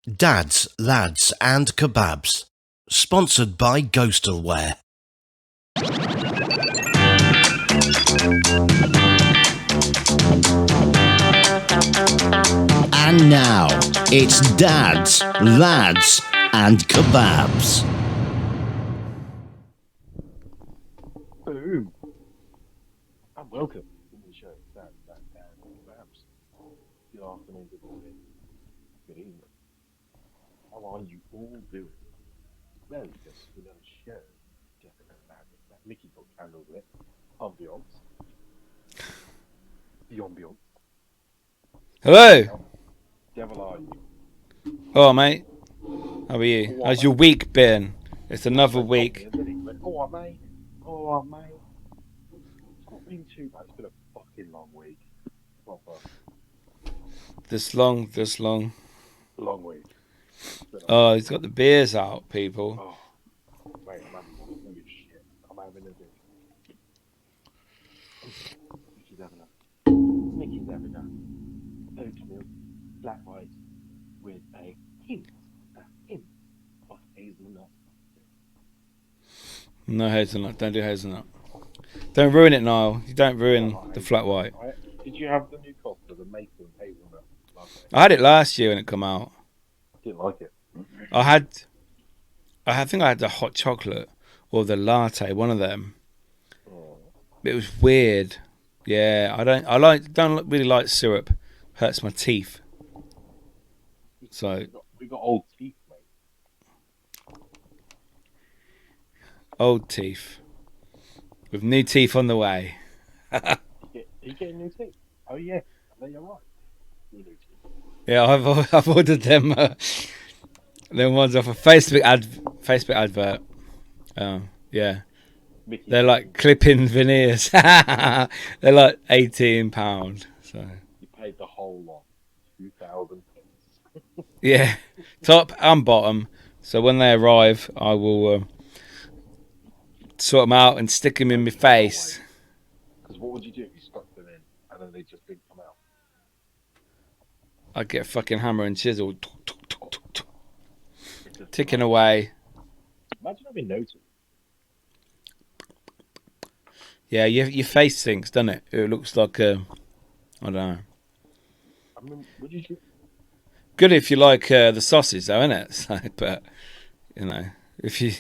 Dads, Lads and Kebabs. Sponsored by Ghostalware. And now, it's Dads, Lads and Kebabs. Boom. And welcome to the show, Dads, Lads and Kebabs. Good afternoon, good morning, good evening. How are you all doing? Well, just another show. Just that Mickey got candles lit. Ambiance. The ambiance. Hello. Devil are you? Oh, mate. How are you? How's your week been? It's another week. Oh, mate. Oh, mate. It's not been too bad. It's been a fucking long week. Proper This long. long week. Oh, he's got the beers out, people. Oh, mate, I'm having one. I don't give a shit. I'm having a drink. Mickey's having a oatmeal flat white with a hint of hazelnut. No hazelnut. Don't do hazelnut. Don't ruin it, Niall. You don't ruin the flat white. Right. Did you have the new Costa, the maple hazelnut latte? I had it last year when it come out. Didn't like it. I think I had the hot chocolate or the latte, one of them. Oh. It was weird. Yeah, I don't really like syrup. Hurts my teeth. So We got old teeth, mate. old teeth with new teeth on the way. Are you getting new teeth? Oh yeah, there you're right. New teeth. Yeah, I've ordered them. Them ones off a Facebook advert. Yeah, Mickey, they're like clip-in veneers. They're like £18. So you paid the whole lot, 2,000 pence. yeah, top and bottom. So when they arrive, I will sort them out and stick them in my face. Because what would you do if you stuck them in and then they just didn't come out? I'd get a fucking hammer and chisel, ticking away. Imagine having no teeth. Yeah, your face sinks, doesn't it? It looks like I don't know. I mean, would you? Good if you like the sausage, though, isn't it? So, but you know, if you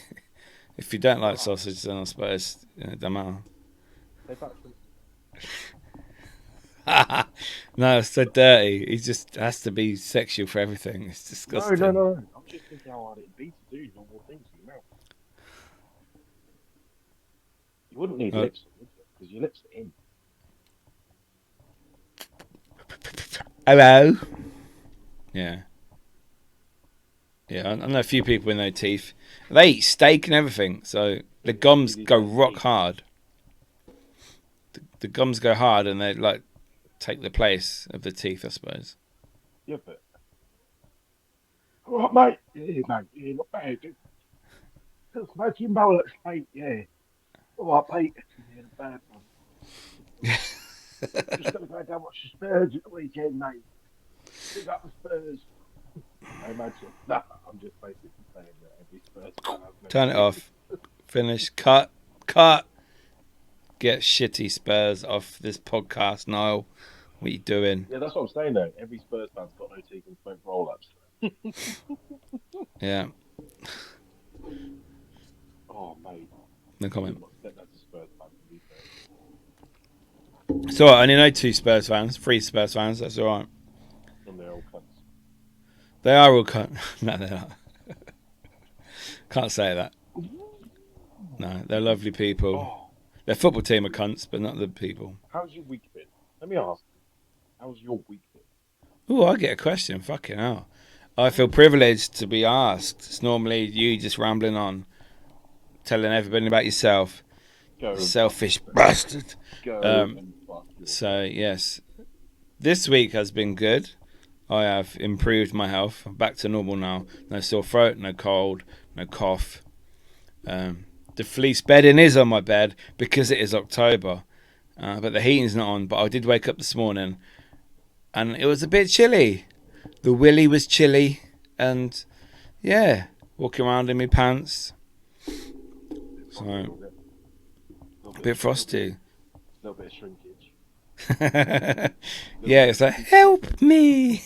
don't like sausage, then I suppose it don't matter. No, it's so dirty. He just has to be sexual for everything. It's disgusting. No. I'm just thinking how hard it'd be to do normal things in your mouth. You wouldn't need lips, would you? Because your lips are in. Hello. Yeah. Yeah, I know a few people with no teeth. They eat steak and everything, so the gums go rock hard. The gums go hard and they like take the place of the teeth, I suppose. Yeah, but. All right, mate. Yeah, mate. Yeah, not bad. Just smoking bullets, mate. Yeah. All right, mate. Yeah, not bad one. Just gonna go down watch the Spurs at the weekend, mate. Pick up the Spurs. I imagine. No, I'm just basically saying that every Spurs fan has no Turn it teeth. off. Finish. Cut. Get shitty Spurs off this podcast, Niall. What you doing? Yeah, that's what I'm saying though. Every Spurs fan's got no teeth and smoke roll-ups. Yeah. Oh, mate. No comment. That's a Spurs fan, to be fair. It's alright, I only know 2 Spurs fans, 3 Spurs fans, that's alright. And they're all cunts. They are all cunt. No, they're not. Can't say that. No, they're lovely people. Oh, Their football team are cunts, but not the people. how's your week been? Let me ask. How's your week been? Oh, I get a question. Fucking hell. I feel privileged to be asked. It's normally you just rambling on, telling everybody about yourself. Go. Selfish bastard. Go. Um, And fuck your- So, yes. This week has been good. I have improved my health. I'm back to normal now. No sore throat, no cold, no cough. The fleece bedding is on my bed because it is October. But the heating's not on. But I did wake up this morning and it was a bit chilly. The willy was chilly. and yeah, walking around in my pants. So a bit frosty. A little bit of shrinkage. Yeah, it's like, help me.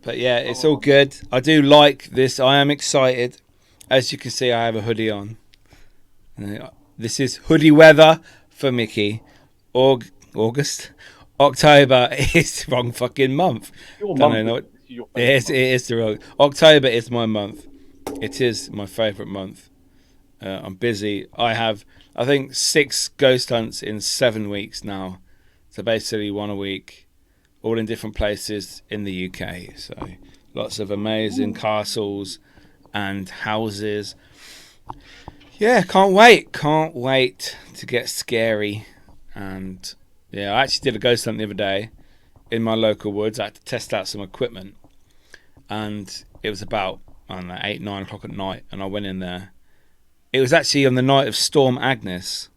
But yeah, it's all good. I do like this. I am excited. As you can see, I have a hoodie on. This is hoodie weather for Miki. August? October is the wrong fucking month. Your Don't know month. it is the wrong. October is my month. It is my favourite month. I'm busy. I have, I think, 6 ghost hunts in 7 weeks now. So basically 1 a week, all in different places in the UK. So lots of amazing castles and houses. Yeah, can't wait. Can't wait to get scary. And yeah, I actually did a ghost hunt the other day in my local woods. I had to test out some equipment. And it was about, I don't know, 8, 9 o'clock at night. And I went in there. It was actually on the night of Storm Agnes.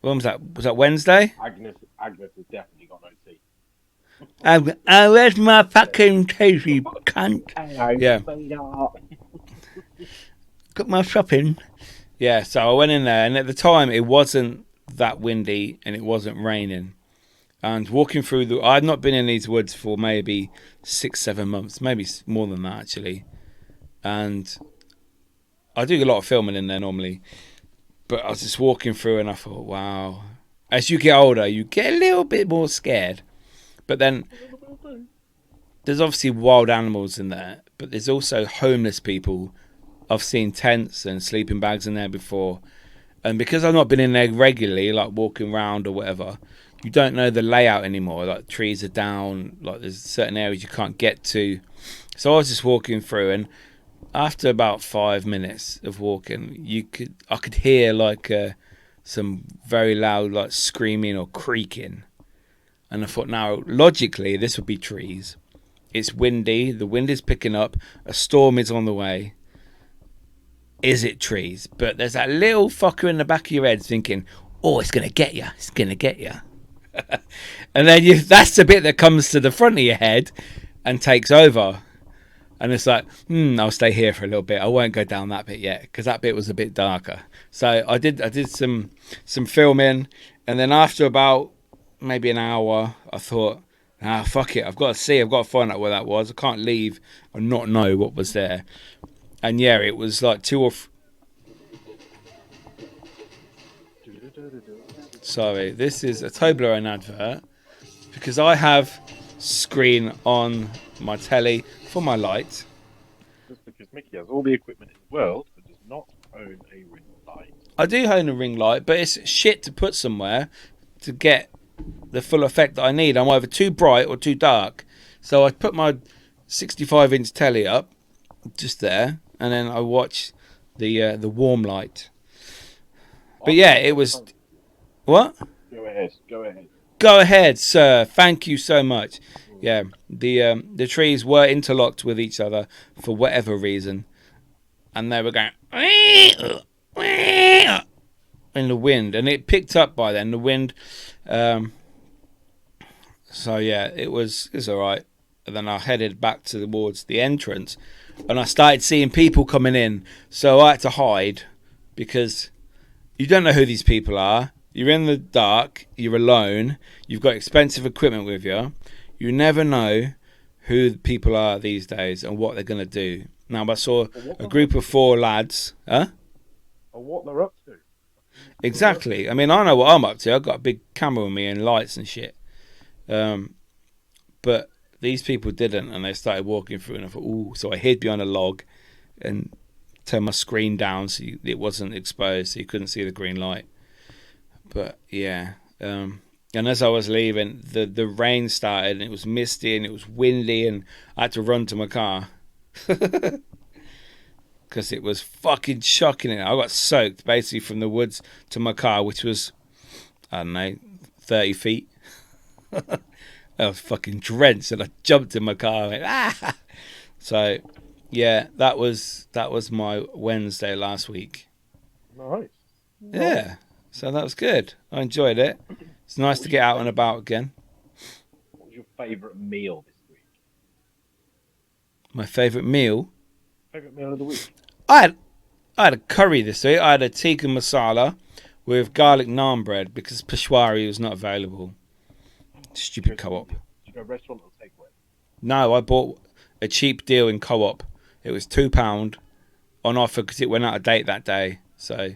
When was that? Was that Wednesday? Agnes has definitely got no teeth. Where's my fucking teeth, you cunt? Hello, Yeah. sweetheart. Got my shopping. Yeah, so I went in there, and at the time it wasn't that windy and it wasn't raining. And walking through I'd not been in these woods for maybe 6, 7 months, maybe more than that actually. And I do a lot of filming in there normally, but I was just walking through and I thought, wow. As you get older, you get a little bit more scared. But then there's obviously wild animals in there, but there's also homeless people. I've seen tents and sleeping bags in there before. And because I've not been in there regularly, like walking around or whatever, you don't know the layout anymore. Like trees are down, like there's certain areas you can't get to. So I was just walking through, and after about 5 minutes of walking, I could hear like some very loud like screaming or creaking. And I thought, now logically this would be trees. It's windy, the wind is picking up, a storm is on the way. Is it trees? But there's that little fucker in the back of your head thinking, oh, it's going to get you. It's going to get you. And then that's the bit that comes to the front of your head and takes over. And it's like, I'll stay here for a little bit. I won't go down that bit yet because that bit was a bit darker. So I did some filming. And then after about maybe an hour, I thought, fuck it. I've got to find out where that was. I can't leave and not know what was there. And yeah, it was like Sorry, this is a Toblerone advert because I have screen on my telly for my light. Just because Mickey has all the equipment in the world, but does not own a ring light. I do own a ring light, but it's shit to put somewhere to get the full effect that I need. I'm either too bright or too dark. So I put my 65-inch telly up just there, and then I watch the warm light. But yeah, it was... What? Go ahead. Go ahead, sir. Thank you so much. Yeah, the trees were interlocked with each other for whatever reason, and they were going in the wind, and it picked up by then the wind. So yeah, it was all right. And then I headed back towards the entrance, and I started seeing people coming in. So I had to hide because you don't know who these people are. You're in the dark. You're alone. You've got expensive equipment with you. You never know who the people are these days and what they're going to do. Now, I saw a group of 4 lads. Huh? Or what they're up to. Exactly. I mean, I know what I'm up to. I've got a big camera with me and lights and shit. But these people didn't, and they started walking through, and I thought, ooh. So I hid behind a log and turned my screen down so it wasn't exposed, so you couldn't see the green light. But yeah, and as I was leaving, the rain started, and it was misty and it was windy, and I had to run to my car because it was fucking shocking. I got soaked basically from the woods to my car, which was, I don't know, 30 feet. I was fucking drenched, and I jumped in my car. And went, ah! So yeah, that was my Wednesday last week. Nice. Yeah. So that was good. I enjoyed it. It's nice to get out and about again. What was your favourite meal this week? My favourite meal. Favourite meal of the week? I had a curry this week. I had a tikka masala with garlic naan bread because Peshwari was not available. Stupid co-op. Did you go restaurant or takeaway? No, I bought a cheap deal in co-op. It was £2 on offer because it went out of date that day. So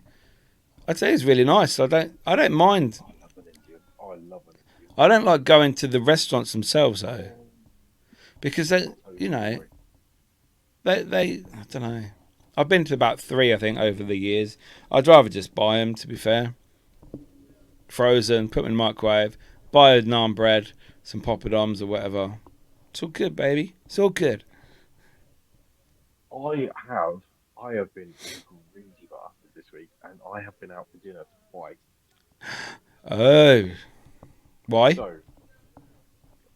I'd say it's really nice. I don't mind. I love an Indian. I love an Indian. I don't like going to the restaurants themselves though, because they, you know, they I don't know. I've been to about 3, I think, over the years. I'd rather just buy them, to be fair. Frozen, put them in the microwave, buy a naan bread, some poppadoms or whatever. It's all good, baby. It's all good. I have been a greedy bastard this week, and I have been out for dinner twice. Oh. Why? So,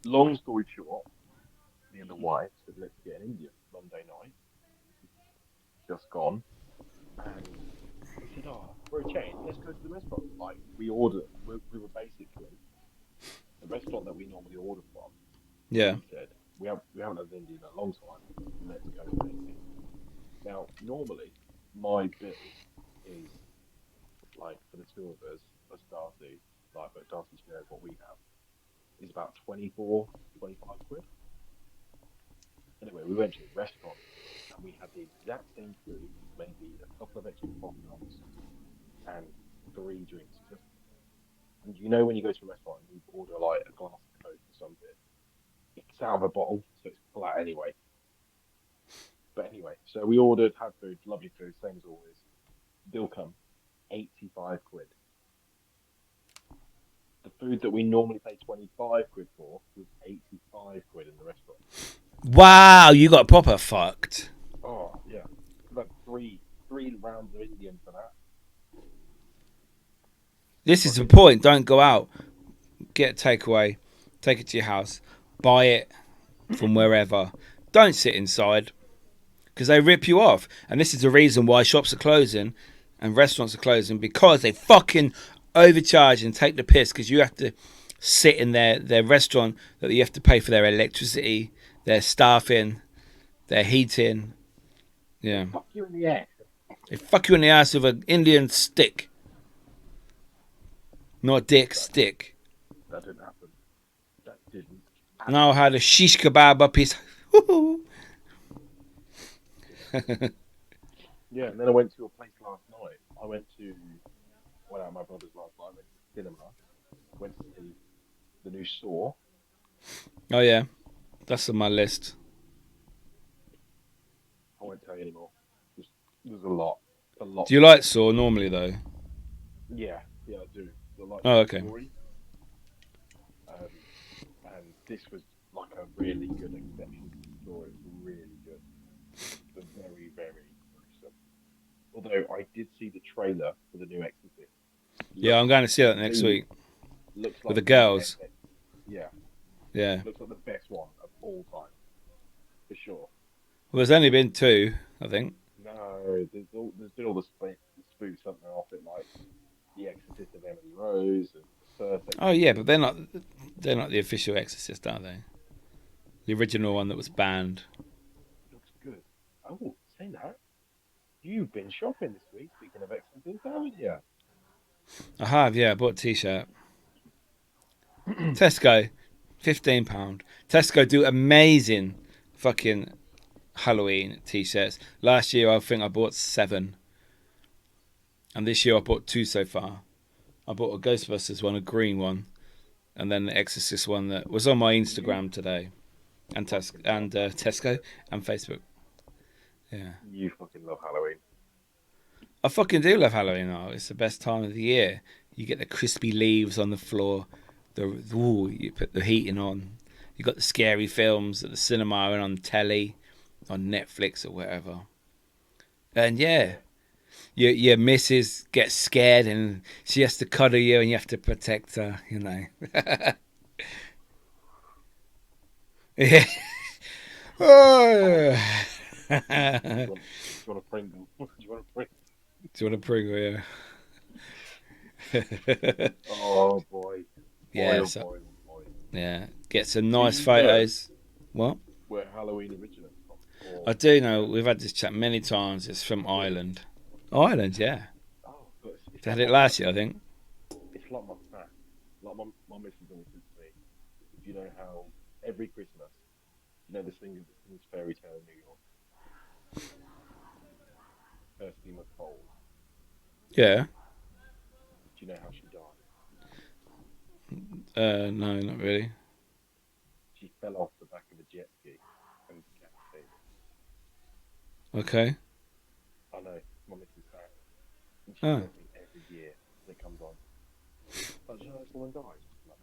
long story short, me and the wife said, let's get an Indian Monday night. Just gone. And we said, oh, for a change, let's go to the restaurant. Like, we were basically the restaurant that we normally order from. Yeah. We said, we haven't had an Indian in a long time. Let's go to this. Now, normally, my bill is, like, for the two of us, plus Darcy, like, but Darcy shares what we have, is about 24, 25 quid. Anyway, we went to a restaurant and we had the exact same food, maybe a couple of extra popcorns and 3 drinks. And you know when you go to a restaurant and you order like a glass of Coke or something, it's out of a bottle, so it's flat anyway. But anyway, so we ordered, had food, lovely food, same as always. Bill come, 85 quid. The food that we normally pay 25 quid for was 85 quid in the restaurant. Wow, you got proper fucked. Oh, yeah. About three rounds of Indian for that. This is the point. Don't go out. Get a takeaway. Take it to your house. Buy it from wherever. Don't sit inside because they rip you off. And this is the reason why shops are closing and restaurants are closing, because they fucking overcharge and take the piss, because you have to sit in their restaurant, that you have to pay for their electricity, their staffing, their heating. Yeah. Fuck you in the ass. They fuck you in the ass with an Indian stick. Not dick, stick. That didn't happen. That didn't. Now I had a shish kebab up his. Yeah, and then I went to a place last night. I went out with my brothers last night. I went to the cinema. Went to see the new Saw. Oh yeah, that's on my list. I won't tell you anymore. There's a lot. A lot. Do you like Saw normally though? Yeah, I do. I like Oh, the okay. story. And this was like a really good exception to the story. It was really good. But very, very gruesome. Although I did see the trailer for the new Exorcist. Yeah, I'm going to see that next week Looks like with the girls. Yeah, Yeah. looks like the best one of all time, for sure. Well, there's only been 2, I think. No, there's been all the spooks something off it, like The Exorcist of Emily Rose and the first. Oh yeah, but they're not the official Exorcist, are they? The original one that was banned. Looks good. Oh, say that. You've been shopping this week. Speaking of Exorcist, haven't you? I have, yeah. I bought a t-shirt. Tesco, £15. Tesco do amazing fucking Halloween t-shirts. Last year I think I bought 7. And this year I bought 2 so far. I bought a Ghostbusters one, a green one, and then the Exorcist one that was on my Instagram today. And Tesco and Facebook. Yeah. You fucking love Halloween. I fucking do love Halloween though. It's the best time of the year. You get the crispy leaves on the floor. You put the heating on. You got the scary films at the cinema and on telly, on Netflix or whatever. And yeah, your missus gets scared and she has to cuddle you and you have to protect her, you know. Yeah. Oh. Do you want a Pringle? Do you want a Pringle? Do you want a Pringle? Yeah. Oh boy. Yeah. Boy, So, boy, boy. yeah. Get some nice photos. What? where Halloween originates from? Or, I do know we've had this chat many times. It's from Ireland. Ireland, yeah. oh, but it's They had like it last year, I think. it's like my fact. Like my missus always says to me, you know how every Christmas, you know, this thing that sings Fairy Tale in New York, Kirsty McCall. Yeah. Do you know how she died? No, not really. She fell off the back of a jet ski and decapitated. Okay. I know, my missus fact. And she Oh. tells me every year that it comes on. Oh, do you know this woman died? I'm like,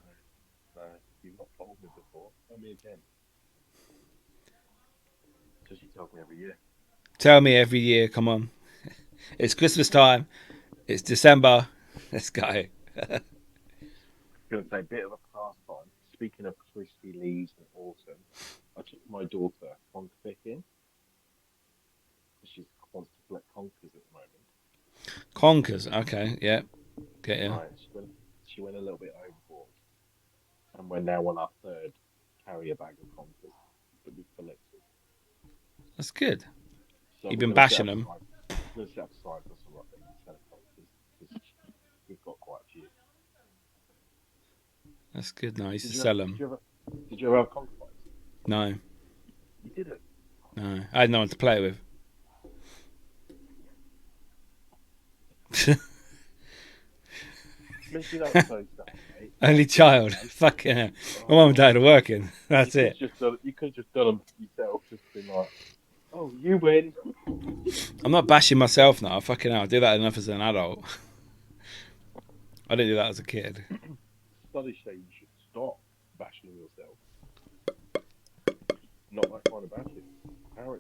no, no, you've not told me before. Tell me again. So she tells me every year. Tell me every year. Come on. It's Christmas time. It's December. Let's go. I'm going to say a bit of a pastime. Speaking of crispy leaves and autumn, I took my daughter conch picking. She wants to collect conkers at the moment. Conkers. Okay. Yeah. Get you. Right, she went a little bit overboard, and we're now on our third carrier bag of conkers that we've collected. That's good. So You've we're been going to set bashing up them. aside. We're going to set up aside for some like selling conkers because we've got quite a few. That's good. No, I used to Did you sell ever, them. did you ever have conker fights? No. You didn't. No. I had no one to play with. Missing out so stuff, mate. Only child. Fucking hell. My mum and dad are working. That's it. You could have just done them yourself. Just been like, oh, you win. I'm not bashing myself now. Fucking hell. I do that enough as an adult. I didn't do that as a kid. Studies say you should stop bashing yourself. Not that kind of bashing. Apparently,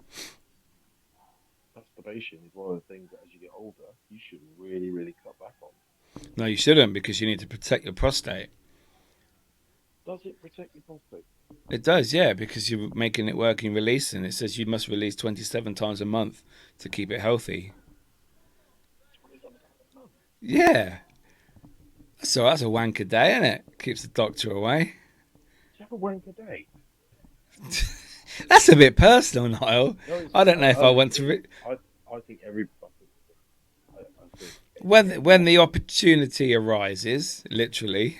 masturbation is one of the things that as you get older, you should really, really cut back on. No, you shouldn't because you need to protect your prostate. Does it protect your prostate? It does, yeah, because you're making it work in releasing. It says you must release 27 times a month to keep it healthy. Yeah. So that's a wank a day, isn't it? Keeps the doctor away. Do you have a wank a day? That's a bit personal, Niall. No, I don't know if I want to. I think every. I think When the opportunity arises, literally,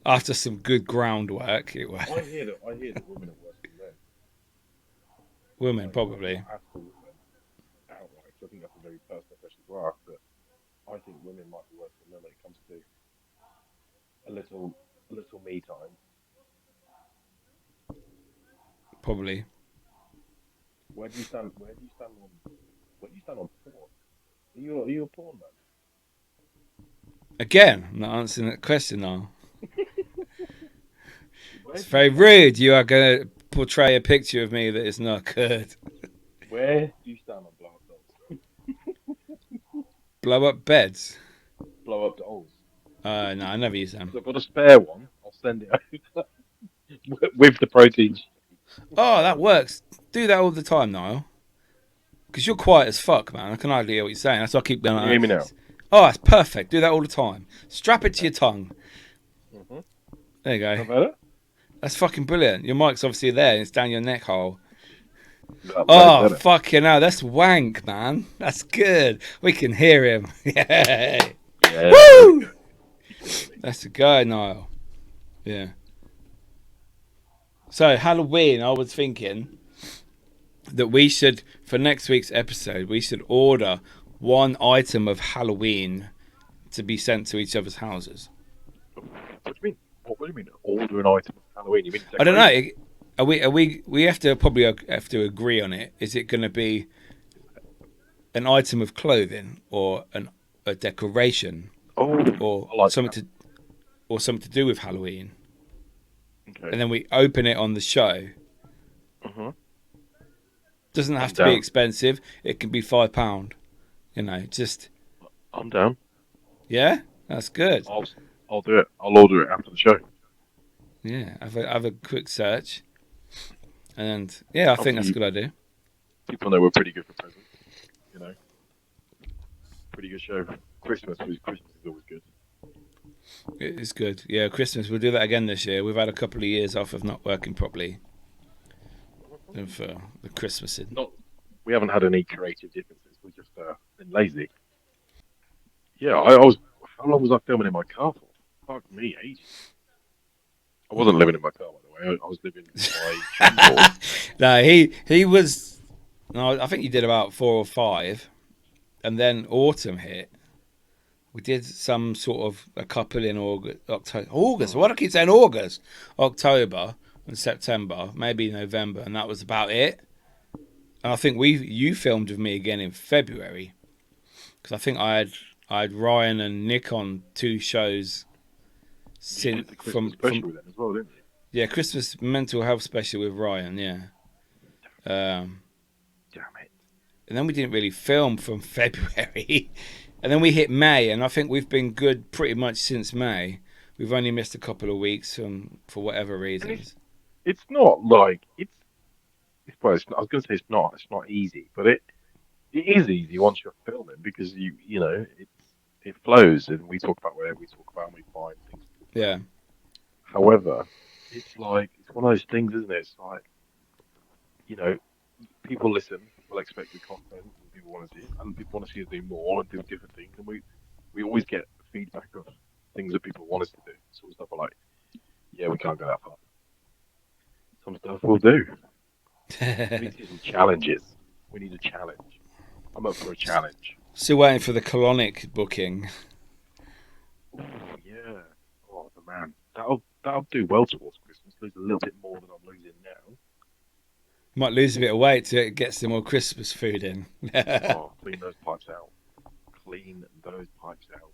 after some good groundwork, it was. I hear that women are worse than men. Women, probably. Not after women outright. So I think that's a very personal question to ask. But I think women might be worse than men when it comes to a little me time. Probably. Where do you stand on porn? Are you a porn man? Again, I'm not answering that question now. Where It's do very you rude. You are going to portray a picture of me that is not good. Where do you stand on blow up dolls? Blow up beds? Blow up dolls. No, I never use them. So I've got a spare one. I'll send it over with the protein. Oh, that works. Do that all the time, Niall. Because you're quiet as fuck, man. I can hardly hear what you're saying. That's why I keep going. Can you hear me now? Oh, that's perfect. Do that all the time. Strap it to your tongue. Mm-hmm. There you go. How better? That's fucking brilliant. Your mic's obviously there. And it's down your neck hole. That Oh, better. fucking hell. That's wank, man. That's good. We can hear him. Yeah. Yeah. Woo! That's a guy, Niall. Yeah. So, Halloween, I was thinking that we should, for next week's episode, we should order one item of Halloween to be sent to each other's houses. What do you mean? What do you mean? Order an item of Halloween? You mean I don't know. We have to probably have to agree on it. Is it going to be an item of clothing or a decoration or I like something to do with Halloween? Okay. And then we open it on the show. Mm-hmm. Doesn't have I'm to be down. expensive. It can be £5. You know, just I'm down. yeah. That's good. I'll do it. I'll order it after the show. Yeah, have a quick search, and yeah, I think that's a good idea. People know we're pretty good for presents. You know, pretty good show. Christmas is always good. It's good. Yeah, Christmas. We'll do that again this year. We've had a couple of years off of not working properly. of the Christmases. Not, we haven't had any creative differences. We've just been lazy. Yeah, I was. How long was I filming in my car for? Fuck me, ages. I wasn't living in my car, by the way. I was living in my Sycamore. No, he was. No, I think you did about 4 or 5, and then autumn hit. We did some sort of a couple in August, October. August. Why do I keep saying August? October and September, maybe November, and that was about it. And I think you filmed with me again in February, because I think I had Ryan and Nick on 2 shows You did the Christmas special with them as well, didn't you? yeah, Christmas mental health special with Ryan, yeah. Damn it. And then we didn't really film from February. And then we hit May, and I think we've been good pretty much since May. We've only missed a couple of weeks for whatever reasons. It's not like well, I was going to say it's not easy, but it is easy once you're filming because you know it flows and we talk about whatever we talk about and we find things. Yeah. However, it's one of those things, isn't it? It's like, you know, people listen, people expect good content, and people want to see us do more and do different things, and we always get feedback of things that people want us to do. Some stuff are like, yeah, we can't go that far. Some stuff we'll do. We need to do some challenges. We need a challenge. I'm up for a challenge. Still waiting for the colonic booking. Ooh, yeah. Oh, the man. That'll do well towards Christmas. Lose a little bit more than I'm losing now. Might lose a bit of weight to get some more Christmas food in. Oh, clean those pipes out. Clean those pipes out.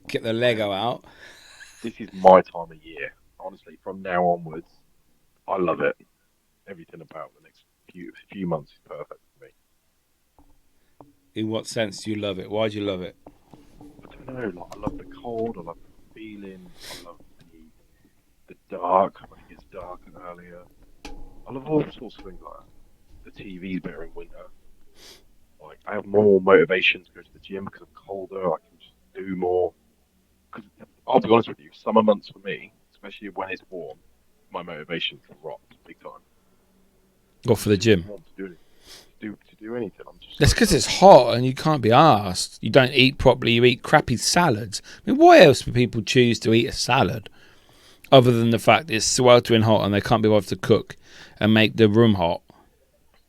Get the Lego out. This is my time of year. Honestly, from now onwards, I love it. Everything about the next few months is perfect for me. In what sense do you love it? Why do you love it? I don't know. Like, I love the cold. I love the feeling. I love the dark when it gets dark and earlier. I love all sorts of things like that. The TV's better in winter. Like, I have more motivation to go to the gym because I'm colder. I can just do more. Because I'll be honest with you, summer months for me, especially when it's warm, my motivation drops big time. Go for the gym. I want to do anything. I'm just. That's because it's hot and you can't be asked. You don't eat properly. You eat crappy salads. I mean, why else would people choose to eat a salad, other than the fact it's sweltering hot and they can't be bothered to cook and make the room hot?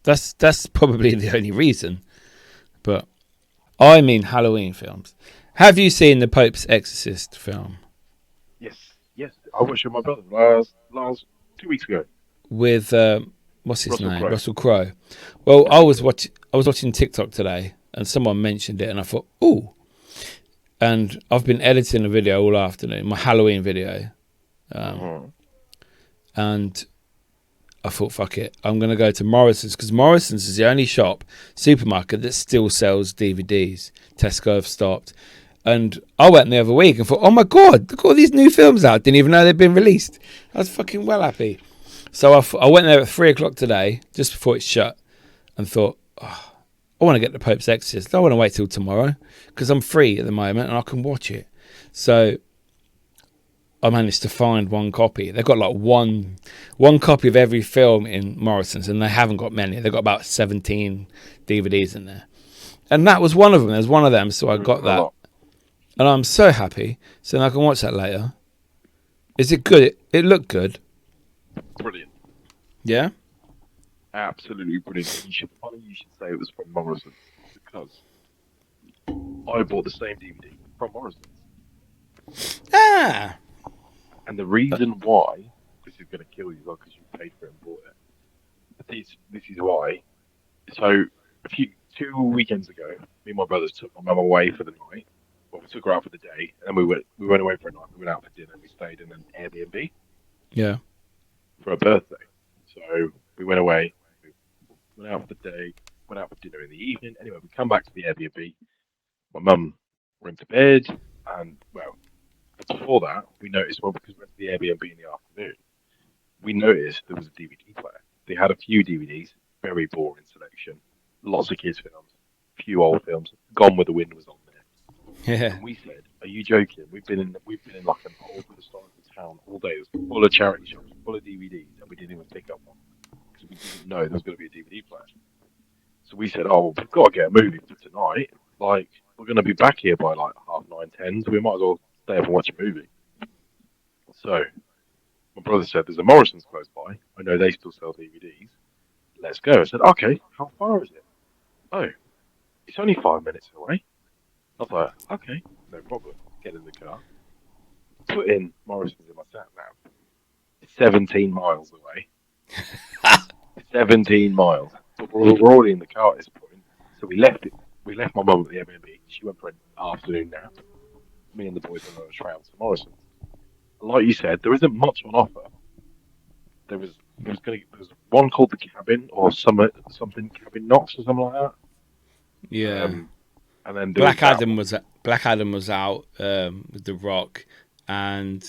That's probably the only reason. But I mean Halloween films. Have you seen the Pope's Exorcist film? Yes. I watched it with my brother last 2 weeks ago. With what's his Russell name? Crowe. Russell Crowe. Well, I was watching TikTok today, and someone mentioned it, and I thought, ooh. And I've been editing a video all afternoon, my Halloween video, and I thought, fuck it, I'm going to go to Morrison's, because Morrison's is the only supermarket that still sells DVDs. Tesco have stopped. And I went the other week and thought, oh my God, look at all these new films out. Didn't even know they'd been released. I was fucking well happy. So I went there at 3 o'clock today, just before it shut, and thought, oh, I want to get the Pope's Exorcist. I don't want to wait till tomorrow, because I'm free at the moment and I can watch it. So I managed to find one copy. They've got like one copy of every film in Morrison's, and they haven't got many. They've got about 17 DVDs in there. And that was one of them. There's one of them, so I got that. And I'm so happy. So now I can watch that later. Is it good? It looked good. Brilliant. Yeah? Absolutely brilliant. You should say it was from Morrison's, because I bought the same DVD from Morrison's. Ah! And the reason why, this is going to kill you because you paid for it and bought it. This is why. So, 2 weekends ago, me and my brothers took my mum away for the night. Well, we took her out for the day, and then we went away for a night. We went out for dinner, and we stayed in an Airbnb. Yeah. For her birthday. So we went away, we went out for the day, went out for dinner in the evening. Anyway, we come back to the Airbnb. My mum went to bed, and well, before that, we noticed, because we went to the Airbnb in the afternoon, we noticed there was a DVD player. They had a few DVDs, very boring selection, lots of kids' films, a few old films. Gone with the Wind was on there. Yeah. And we said, "Are you joking? We've been in like an old historical town all day. It was full of charity shops, full of DVDs, and we didn't even pick up one because we didn't know there was going to be a DVD player. So we said, "Oh, we've got to get a movie for tonight. Like, we're going to be back here by like 9:30, so we might as well stay up and watch a movie." So my brother said, "There's a Morrison's close by. I know they still sell DVDs. Let's go." I said, "Okay, how far is it?" "Oh, it's only 5 minutes away." I was like, "Okay, no problem." Get in the car, put in Morrison's in my sat nav. It's 17 miles away. 17 miles. But we're already in the car at this point, so we left it. We left my mum at the Airbnb. She went for an afternoon nap. Me and the boys went on a trail to Morrison's. Like you said, there isn't much on offer. There was one called the Cabin or something Cabin Knots or something like that. Yeah. And then there Black Adam was out with The Rock, and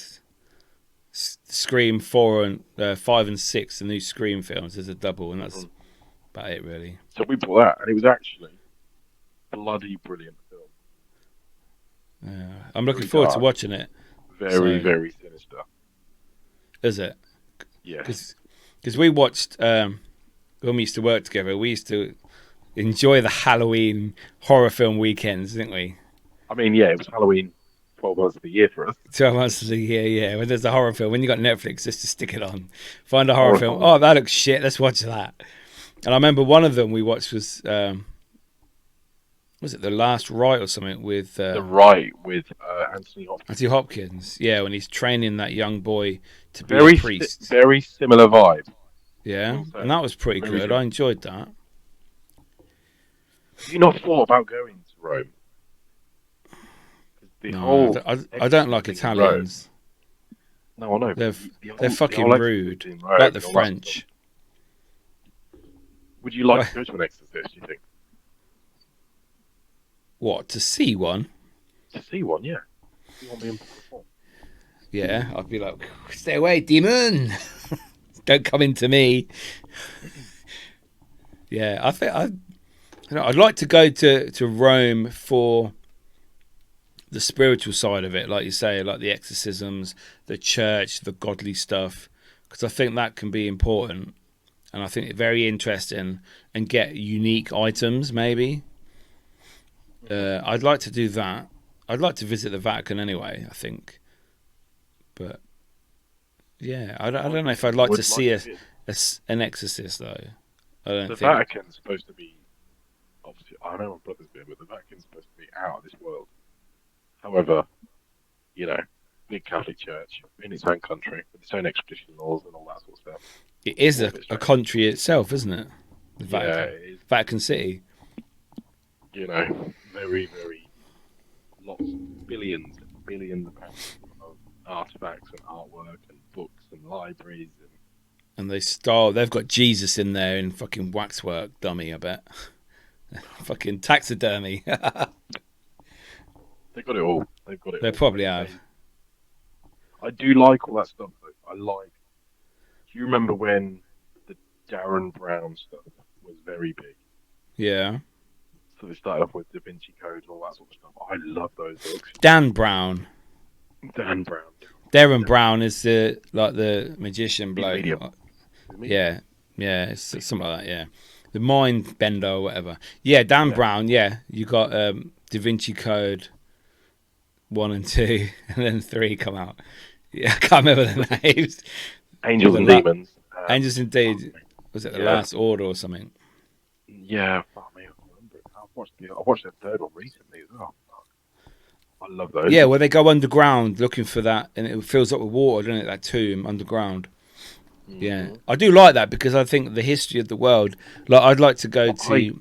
Scream 4 and 5 and 6, the new Scream films. There's a double, and that's about it really. So we bought that, and it was actually a bloody brilliant film. Yeah, I'm looking forward to watching it. Very sinister. Is it? Yeah. Because we watched when we used to work together, we used to enjoy the Halloween horror film weekends, didn't we? I mean, yeah, it was Halloween 12 months of the year for us. 12 months of the year, yeah. When there's a horror film, when you got Netflix, just to stick it on. Find a horror film. Oh, that looks shit. Let's watch that. And I remember one of them we watched was it The Last Rite or something with... The Rite with Anthony Hopkins. Anthony Hopkins, yeah, when he's training that young boy to be a priest. Very similar vibe. Yeah, Also, and that was pretty good. I enjoyed that. Have you not thought about going to Rome? I don't like Italians. No, I know. They're fucking rude, like the French. Would you like to go to an exorcist, do you think? What, to see one? To see one, yeah. See one being performed. Yeah, I'd be like, stay away, demon! Don't come into me. Yeah, I think I'd like to go to Rome for the spiritual side of it, like you say, like the exorcisms, the church, the godly stuff, because I think that can be important, and I think it's very interesting, and get unique items maybe. I'd like to do that. I'd like to visit the Vatican anyway, I think. But yeah, I don't know if I'd like to see an exorcist though. The Vatican's supposed to be, obviously, I know my brother's been, but the Vatican's supposed to be out of this world. However, you know, big Catholic Church in its own country with its own extradition laws and all that sort of stuff. It is a country itself, isn't it? The Vatican. Yeah, it is. Vatican City. You know, very lots, billions of pounds of artifacts and artwork and books and libraries and they've got Jesus in there in fucking waxwork, dummy, I bet. Fucking taxidermy. They've got it all. They probably have. I do like all that stuff though. Do you remember when the Darren Brown stuff was very big? Yeah. So they started off with Da Vinci Code and all that sort of stuff. I love those books. Dan Brown. Darren Brown is the magician bloke. Yeah, it's something like that. Yeah, the mind bender or whatever. Yeah, Dan Brown. Yeah, you got Da Vinci Code 1 and 2, and then 3 come out. Yeah, I can't remember the names. Angels and Demons. Angels Indeed. Was it the Last Order or something? Yeah, fuck me, I can't remember it. I watched the third one recently as well. I love those. Yeah, where they go underground looking for that, and it fills up with water, doesn't it? That tomb underground. Mm-hmm. Yeah, I do like that because I think the history of the world. Like, I'd like to go to.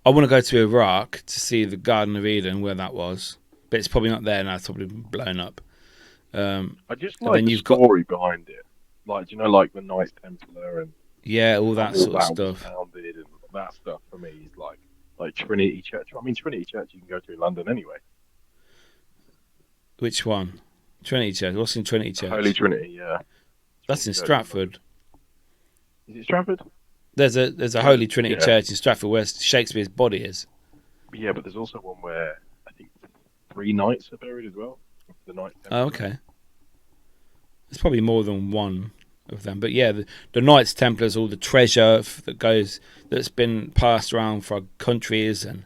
I want to go to Iraq to see the Garden of Eden, where that was, but it's probably not there now. It's probably blown up. I just like the story behind it, like like the Knights Templar and all that sort of stuff. Founded and that stuff for me is like Trinity Church. I mean, Trinity Church you can go to in London anyway. Which one? Trinity Church. What's in Trinity Church? Holy Trinity, yeah. That's in Stratford. Is it Stratford? There's a Holy Trinity Church in Stratford where Shakespeare's body is. Yeah, but there's also one where I think 3 knights are buried as well. The Knights. Oh, okay. There's probably more than one of them. But yeah, the Knights Templars, all the treasure that's been passed around for countries and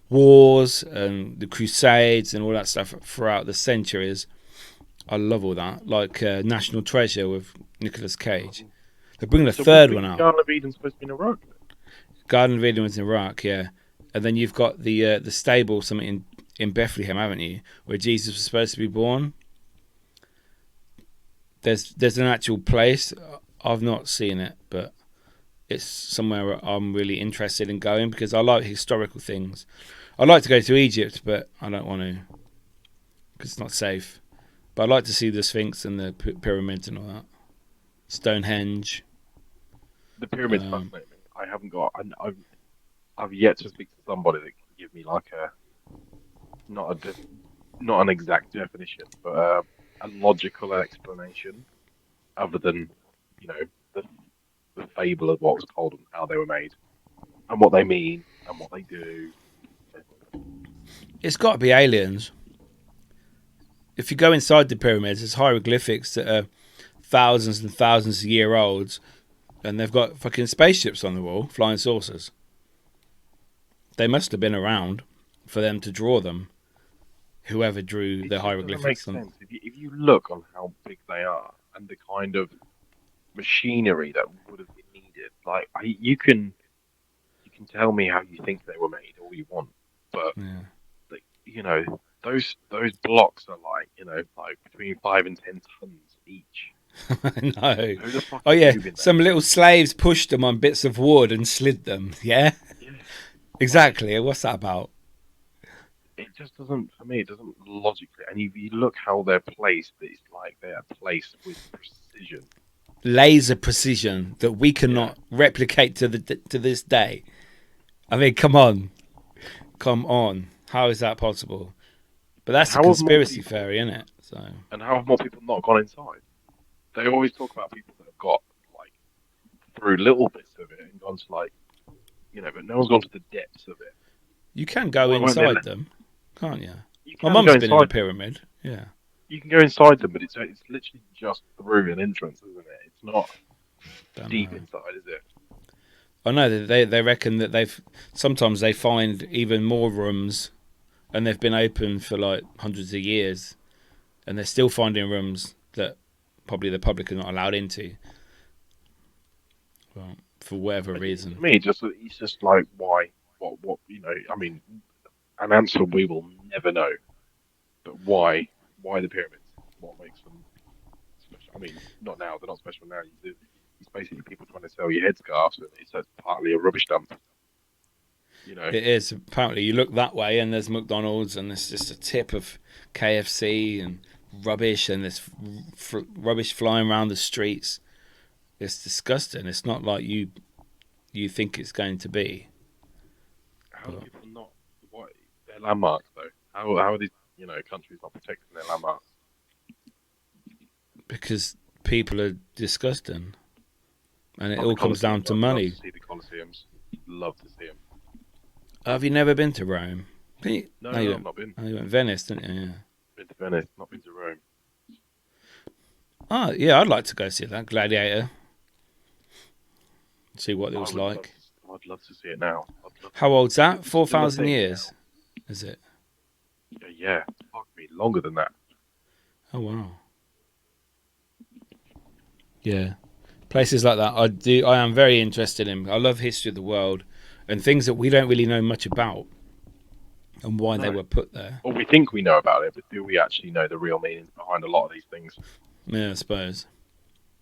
wars and the Crusades and all that stuff throughout the centuries. I love all that. Like National Treasure with Nicolas Cage. They're bringing a third one out. Garden of Eden supposed to be in Iraq? Garden of Eden was in Iraq, yeah. And then you've got the stable, something in Bethlehem, haven't you, where Jesus was supposed to be born. There's an actual place. I've not seen it, but it's somewhere I'm really interested in going because I like historical things. I'd like to go to Egypt, but I don't want to because it's not safe. But I'd like to see the Sphinx and the pyramids and all that. Stonehenge. The pyramids fascinate me. I haven't got. I've yet to speak to somebody that can give me like not an exact definition, but a logical explanation, other than the fable of what was told and how they were made, and what they mean and what they do. It's got to be aliens. If you go inside the pyramids, there's hieroglyphics that are thousands and thousands of year olds, and they've got fucking spaceships on the wall, flying saucers. They must have been around for them to draw them. Whoever drew the hieroglyphics. It makes sense. If you look on how big they are and the kind of machinery that would have been needed, like you can tell me how you think they were made all you want, but those blocks are like between 5 and 10 tons each. No. Oh yeah, some little slaves pushed them on bits of wood and slid them. Yeah. Exactly. What's that about? It just doesn't, for me, it doesn't logically. And if you look how they're placed, it's like they're placed with precision. Laser precision that we cannot replicate to this day. I mean, come on. How is that possible? But that's a conspiracy theory, isn't it? So. And how have more people not gone inside? They always talk about people that have got like through little bits of it and gone to but no one's gone to the depths of it. You can go inside them, can't you? My mum's mum's been in a pyramid. Yeah. You can go inside them, but it's literally just through an entrance, isn't it? It's not deep inside, is it? I know that they reckon that sometimes they find even more rooms, and they've been open for like hundreds of years, and they're still finding rooms that probably the public are not allowed into. Well, for whatever reason. To me, it's just like why, what I mean, an answer we will never know. But why the pyramids? What makes them special? I mean, not now. They're not special now. It's basically people trying to sell you headscarves, and it's partly a rubbish dump. It is. Apparently, you look that way, and there's McDonald's, and there's just a tip of KFC and rubbish, and there's rubbish flying around the streets. It's disgusting. It's not like you think it's going to be. How are people not? What their landmarks though? How are these countries not protecting their landmarks? Because people are disgusting, and it all comes down to money. Love to see the Colosseums. Love to see them. Have you never been to Rome? No, I've not been. Oh, you went to Venice, didn't you? Yeah. Been to Venice, not been to Rome. Oh yeah, I'd like to go see that Gladiator. See what it was like. I'd love to see it now. How old's that? 4,000 years, is it? Yeah. Fuck me, longer than that. Oh wow. Yeah, places like that. I am very interested in. I love history of the world and things that we don't really know much about and why they were put there. Well, we think we know about it, but do we actually know the real meanings behind a lot of these things? Yeah, I suppose.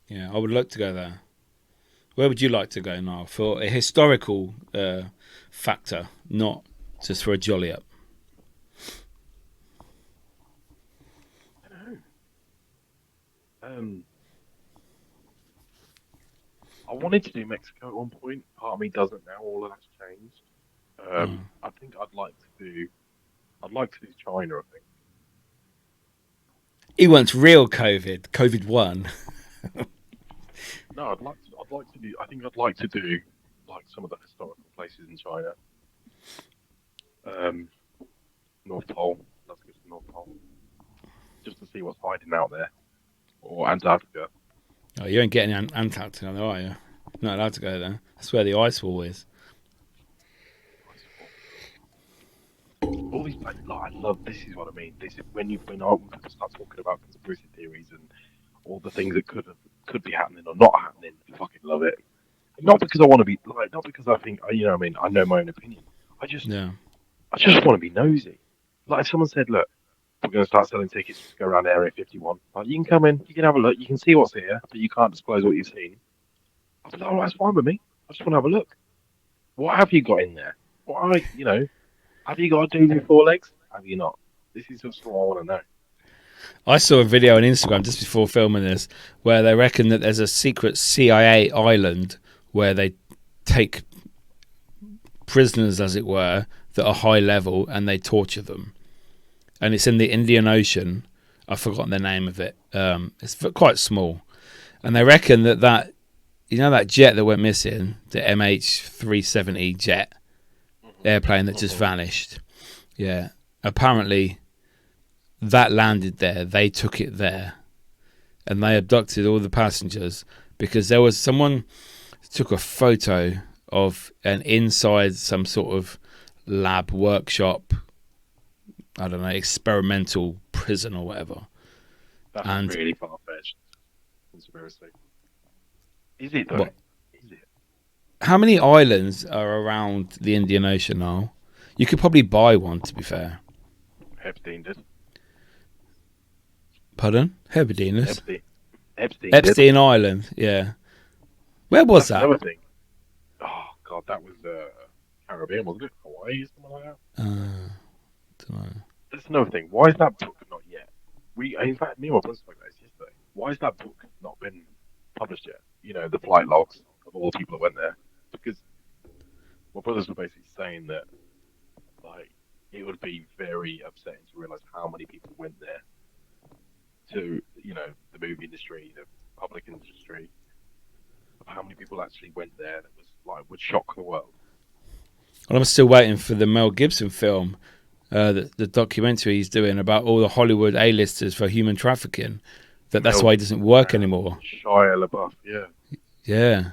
Yeah, I would like to go there. Where would you like to go, Niall, for a historical factor, not just for a jolly up? I don't know. I wanted to do Mexico at one point. Part of me doesn't now. All of that's changed. I think I'd like to do China. I think. He wants real COVID. COVID 1. No, I'd like to do. I think I'd like to do like some of the historical places in China. North Pole. Let's go to the North Pole, just to see what's hiding out there, or Antarctica. Oh, you ain't getting Antarctica, though, are you? You're not allowed to go there. That's where the ice wall is. All these, like, I love. This is what I mean. This is when people start talking about conspiracy theories and all the things that could be happening or not happening. I fucking love it. Not because I want to be like, not because I think, you know what I mean, I know my own opinion. Yeah. I just want to be nosy. Like if someone said, look, we're going to start selling tickets to go around Area 51. Like you can come in, you can have a look, you can see what's here, but you can't disclose what you've seen. I'll be like, oh, that's fine with me. I just want to have a look. What have you got in there? Have you got a dude with four legs? Have you not? This is just what I want to know. I saw a video on Instagram just before filming this where they reckon that there's a secret CIA island where they take prisoners, as it were, that are high level and they torture them. And it's in the Indian Ocean. I've forgotten the name of it. It's quite small. And they reckon that you know that jet that went missing, the MH370 jet airplane that just vanished. Yeah. Apparently that landed there. They took it there. And they abducted all the passengers because there was someone took a photo of an inside some sort of lab workshop, I don't know, experimental prison or whatever. That's really far-fetched conspiracy. Is it though? What? Is it? How many islands are around the Indian Ocean now? You could probably buy one, to be fair. Epstein did. Pardon? Hebridean. Epstein Island, yeah. Where was that? Another thing. Oh God, that was Caribbean, wasn't it? Hawaii, something like that. Don't know. That's another thing. Why is that book not yet? In fact, me and my brother spoke about this yesterday. Why has that book not been published yet? You know, the flight logs of all the people that went there. Because my brothers were basically saying that, like, it would be very upsetting to realise how many people went there to, you know, the movie industry, the public industry, of how many people actually went there that was like would shock the world. Well, I'm still waiting for the Mel Gibson film, the documentary he's doing about all the Hollywood A-listers for human trafficking. That's why he doesn't work anymore. Shia LaBeouf, yeah. Yeah.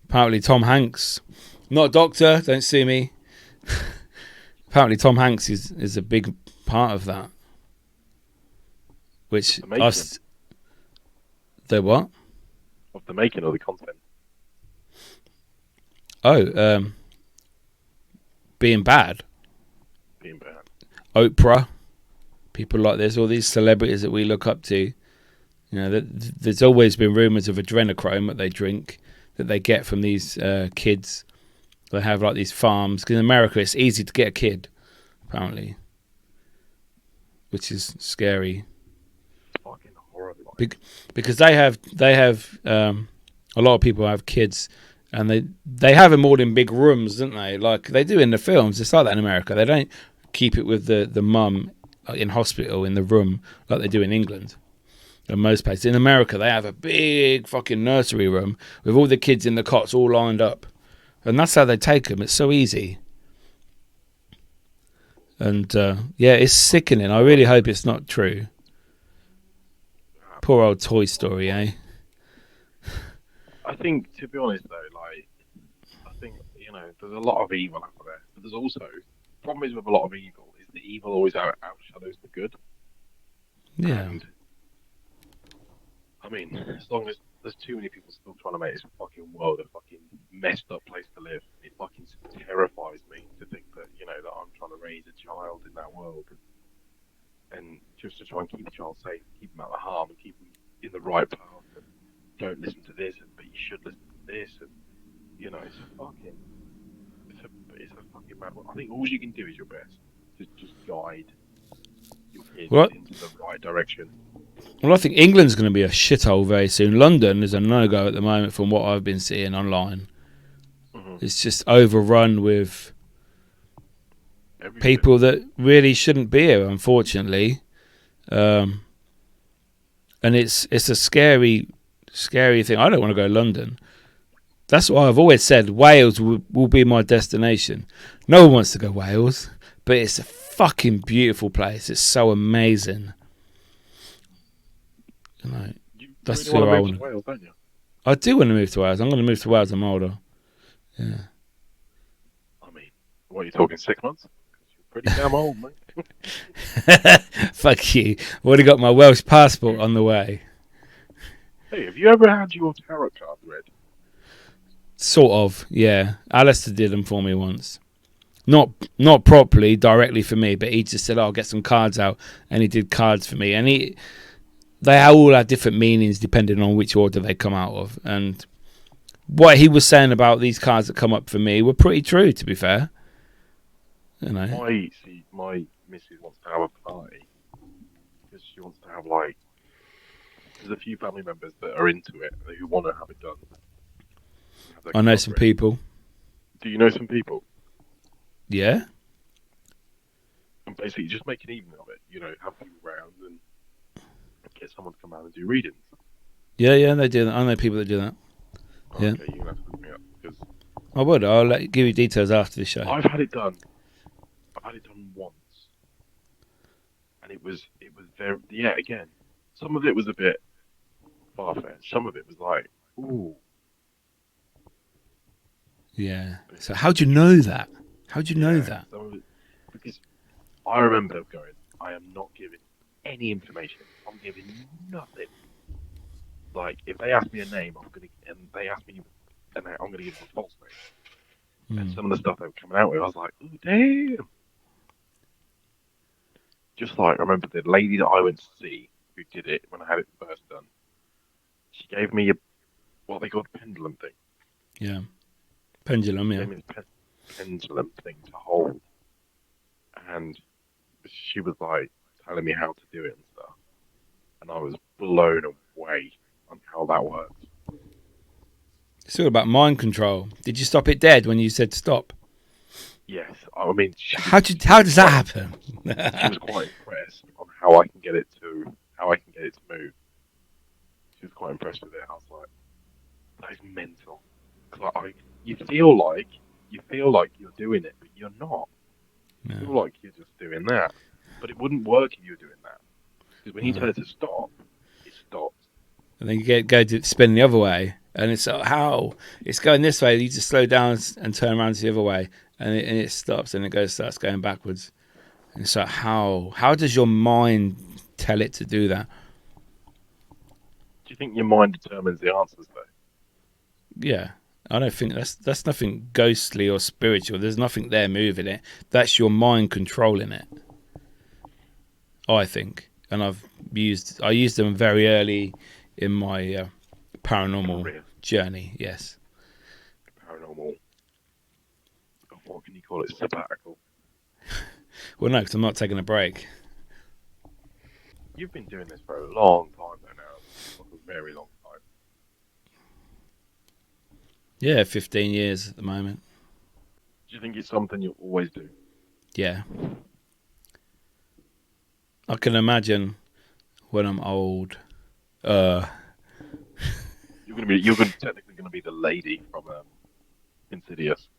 Apparently Tom Hanks, not a doctor, don't sue me. Apparently Tom Hanks is a big part of that. Which the what? Of the making of the content. Oh, being bad. Being bad. Oprah, people like this, all these celebrities that we look up to. You know, there's always been rumours of adrenochrome that they drink, that they get from these kids. They have like these farms. Because in America, it's easy to get a kid, apparently, which is scary. Fucking horrible. Because they have a lot of people have kids, and they have them all in big rooms, don't they? Like they do in the films. It's like that in America. They don't keep it with the mum in hospital in the room like they do in England. In most places. In America, they have a big fucking nursery room with all the kids in the cots all lined up. And that's how they take them. It's so easy. And, yeah, it's sickening. I really hope it's not true. Poor old Toy Story, eh? I think, to be honest, though, like, I think, you know, there's a lot of evil out there. But there's also, the problem is with a lot of evil, is the evil always outshadows the good. Yeah. And, I mean, as long as there's too many people still trying to make this fucking world a fucking messed up place to live, it fucking terrifies me to think that, you know, that I'm trying to raise a child in that world. And just to try and keep the child safe, keep them out of harm, and keep them in the right path. And don't listen to this, but you should listen to this. And, you know, it's a fucking mad world. I think all you can do is your best to just guide your kids into the right direction. Well, I think England's going to be a shithole very soon. London is a no-go at the moment from what I've been seeing online. Mm-hmm. It's just overrun with people that really shouldn't be here, unfortunately. And it's a scary thing. I don't want to go to London. That's why I've always said Wales will be my destination. No one wants to go Wales, but it's a fucking beautiful place. It's so amazing. You know, That's you really who I want to move want. to Wales, don't you? I do want to move to Wales. I'm going to move to Wales. I'm older. Yeah. I mean, what are you talking, 6 months? 'Cause you're pretty damn old, mate. Fuck you. I've already got my Welsh passport on the way. Hey, have you ever had your tarot card read? Sort of, yeah. Alistair did them for me once. Not properly, directly for me, but he just said, I'll get some cards out. And he did cards for me. And they all had different meanings depending on which order they come out of. And what he was saying about these cards that come up for me were pretty true, to be fair. You know. My missus wants to have a party because she wants to have, like, there's a few family members that are into it who want to have it done. Have their I know cards some read. people. Do you know some people? Yeah? And basically just make an evening of it. You know, have people around and get someone to come out and do readings. Yeah, they do that. I know people that do that. Yeah. Okay, you're gonna have to look me up because I would. I'll give you details after the show. I've had it done. I've had it done once, and it was very, yeah. Again, some of it was a bit far fetched. Some of it was like, ooh. Yeah. So how'd you know that? How'd you know that? Some of it, because I remember going, I am not giving any information. I'm giving nothing. Like, if they ask me a name, and they ask me a name, I'm gonna give them a false name. And some of the stuff they were coming out with, I was like, oh damn. Just like, I remember the lady that I went to see who did it when I had it first done. She gave me what they called a pendulum thing. Yeah. Pendulum, yeah. She gave me this pendulum thing to hold. And she was like telling me how to do it and stuff. And I was blown away on how that works. It's all about mind control. Did you stop it dead when you said stop? Yes, I mean, How does that happen? She was quite impressed on how I can get it to move. She was quite impressed with it. I was like, that is mental. Like, you feel like you're doing it, but you're not. No. You feel like you're just doing that, but it wouldn't work if you were doing that. Because when you tell it to stop, it stops. And then you go to spin the other way, and it's like, how it's going this way. You just slow down and turn around to the other way, and it stops, and it starts going backwards. And it's like, how does your mind tell it to do that? Do you think your mind determines the answers, though? Yeah, I don't think that's nothing ghostly or spiritual. There's nothing there moving it. That's your mind controlling it, I think. And I used them very early in my paranormal journey. Yes. Paranormal. What can you call it? Sabbatical. Well, no, because I'm not taking a break. You've been doing this for a long time, though. Now, like a very long time. Yeah, 15 years at the moment. Do you think it's something you'll always do? Yeah. I can imagine when I'm old. You're technically gonna be the lady from Insidious.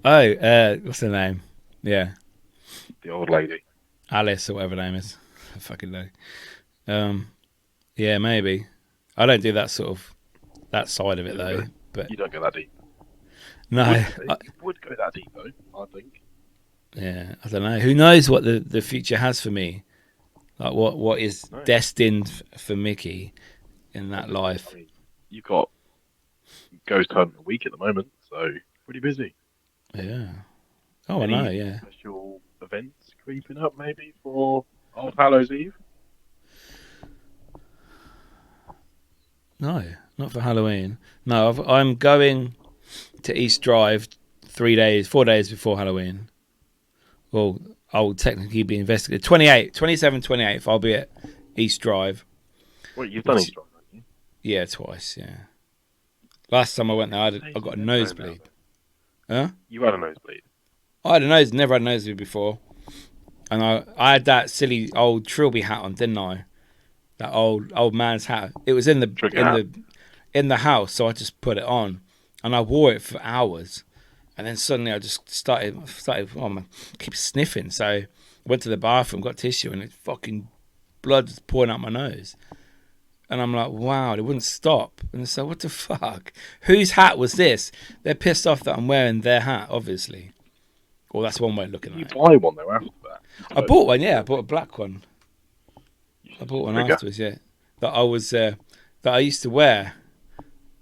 What's her name? Yeah, The old lady. Alice or whatever her name is. I fucking know. Yeah, maybe. I don't do that that side of it though. But you don't go that deep. no, You would go that deep though, I think. Yeah, I don't know. Who knows what the future has for me? Like what is destined for Miki in that life? I mean, you've got ghost hunt a week at the moment, so pretty busy. Yeah. Oh, I know. Yeah. Special events creeping up maybe for Old Hallows Eve? No, not for Halloween. No, I'm going to East Drive 4 days before Halloween. Well, I'll technically be investigated. 27, 28th, I'll be at East Drive. Wait, you've done East Drive, haven't you? Yeah, twice, yeah. Last time I went there, I got a nosebleed. Huh? You had a nosebleed? I had never had a nosebleed before. And I had that silly old Trilby hat on, didn't I? That old man's hat. It was in the house, so I just put it on. And I wore it for hours. And then suddenly I just started keep sniffing. So I went to the bathroom, got tissue, and it fucking blood was pouring out my nose. And I'm like, wow, they wouldn't stop. And so, what the fuck? Whose hat was this? They're pissed off that I'm wearing their hat, obviously. Well, that's one way of looking Did you at it. buy one though after that? I bought one, yeah. I bought a black one. I bought one Trigger. afterwards, yeah. That I used to wear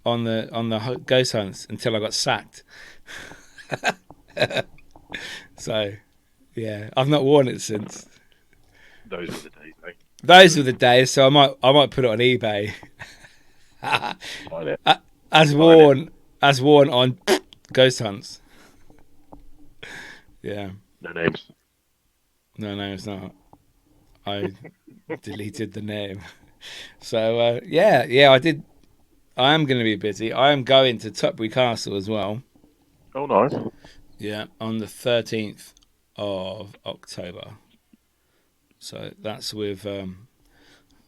on the ghost hunts until I got sacked. So, yeah, I've not worn it since. Those were the days, eh? Those were the days. So I might put it on eBay. Find it. as worn on ghost hunts. Yeah. No names. No, it's not. I deleted the name. So yeah, I did. I am going to be busy. I am going to Tutbury Castle as well. Oh, nice. Yeah, on the 13th of October. So that's with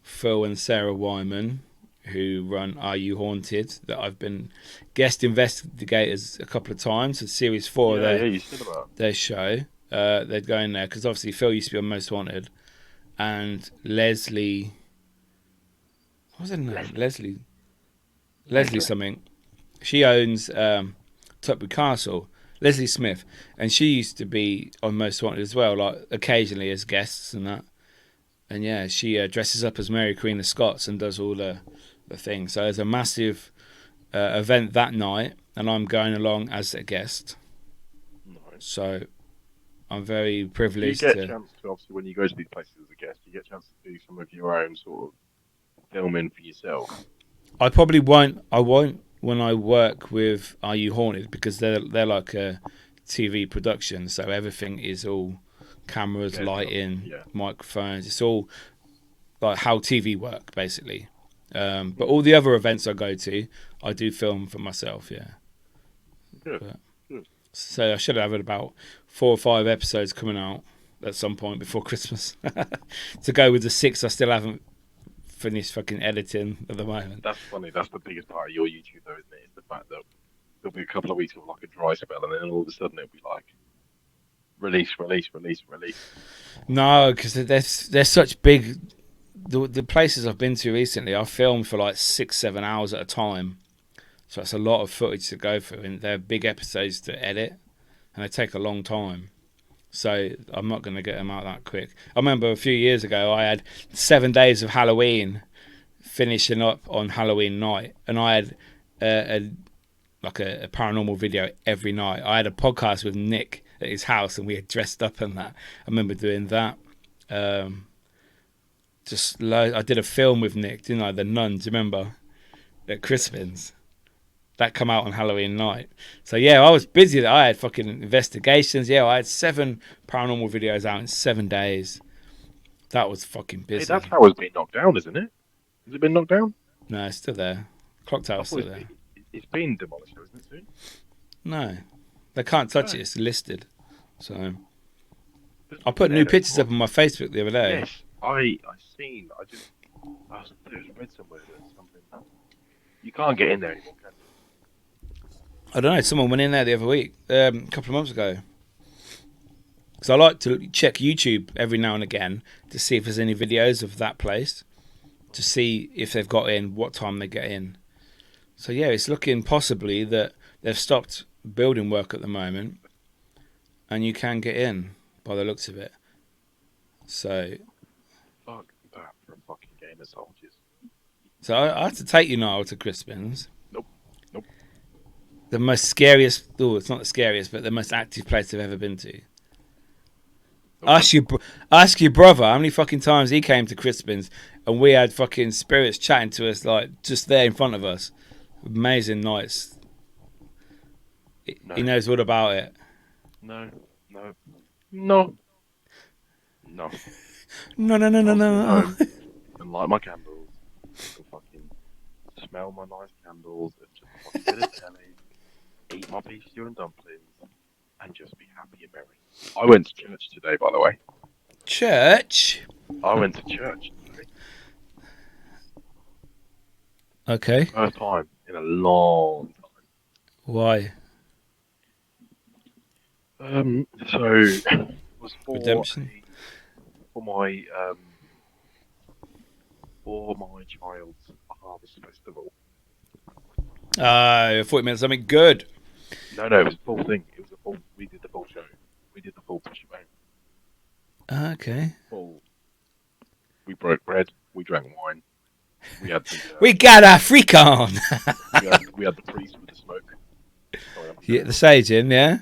Phil and Sarah Wyman, who run Are You Haunted? That I've been guest investigators a couple of times. It's series 4 of you said about. their show. They're going there because obviously Phil used to be on Most Wanted, and Leslie. What was her name? Leslie something. She owns Tutbury Castle. Leslie Smith, and she used to be on Most Wanted as well, like occasionally as guests and that. And yeah, she dresses up as Mary Queen of Scots and does all the things. So there's a massive event that night, and I'm going along as a guest. Nice. So I'm very privileged. You get a chance to, obviously, when you go to these places as a guest, you get a chance to do some of your own sort of filming for yourself. I probably won't. I won't when I work with Are You Haunted, because they're like a TV production, so everything is all cameras, lighting, microphones. It's all like how TV work, basically. But all the other events I go to, I do film for myself. Yeah. Good. So I should have about 4 or 5 episodes coming out at some point before Christmas to go with the 6 I still haven't finished fucking editing at the moment. That's funny. That's the biggest part of your YouTube, though, isn't it? It's the fact that there'll be a couple of weeks of like a dry spell, and then all of a sudden it'll be like release. No, because they're such big. The places I've been to recently, I've filmed for like 6-7 hours at a time, so it's a lot of footage to go through, and they're big episodes to edit, and they take a long time. So I'm not going to get them out that quick. I remember a few years ago I had 7 days of Halloween finishing up on Halloween night, and I had a paranormal video every night. I had a podcast with Nick at his house, and we had dressed up and that. I remember doing that. I did a film with Nick, didn't I? The Nun, do you remember? At Crispin's. That come out on Halloween night. So yeah, I was busy. I had fucking investigations. Yeah, I had 7 paranormal videos out in 7 days. That was fucking busy. Hey, that's how it's been knocked down, isn't it? Has it been knocked down? No, it's still there. Clock Tower's still there. It's been demolished, isn't it, soon? No. They can't touch it. It's listed. So I put new pictures up on my Facebook the other day. Yes, I seen. I read somewhere that something. You can't get in there anymore, can you? I don't know. Someone went in there the other week, a couple of months ago. Because I like to check YouTube every now and again to see if there's any videos of that place, to see if they've got in, what time they get in. So yeah, it's looking possibly that they've stopped building work at the moment, and you can get in by the looks of it. So Fuck that for a fucking game of soldiers. So I have to take you now to Crispin's. Nope. The most scariest, it's not the scariest, but the most active place I've ever been to. Okay. Ask your brother how many fucking times he came to Crispin's and we had fucking spirits chatting to us like just there in front of us. Amazing nights. No. He knows all about it. No. No. And light my candles. And fucking smell my nice candles and just watch a bit of telly, eat my beef stew and dumplings, and just be happy and merry. I went to church today, by the way. Church? I went to church today. Okay. First time in a long time. Why? So it was for Redemption? for my for my child's harvest festival. I thought you meant something good. No, it was a full thing. It was a full. We did the full show. We did the full shebang. Okay. Full. We broke bread. We drank wine. We had the. We got a freak on. we had the priest with the smoke. Yeah, the saging, yeah.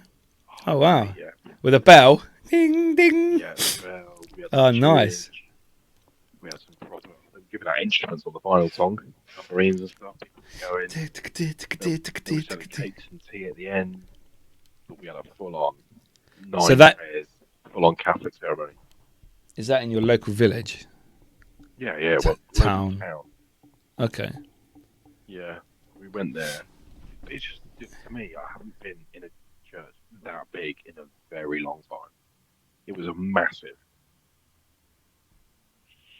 Oh wow. Yeah. With a bell. Ding ding. Yeah. Well, we had Oh some nice. church. We had some proper. They were giving out instruments on the final song, tambourines and stuff. People were going. They were selling cakes and tea at the end. But we had a full-on So that- prayers, full-on Catholic ceremony. Is that in your local village? Yeah. Town. Local town. Okay. Yeah, we went there. It's just to me, I haven't been in a church that big in a very long time. It was a massive,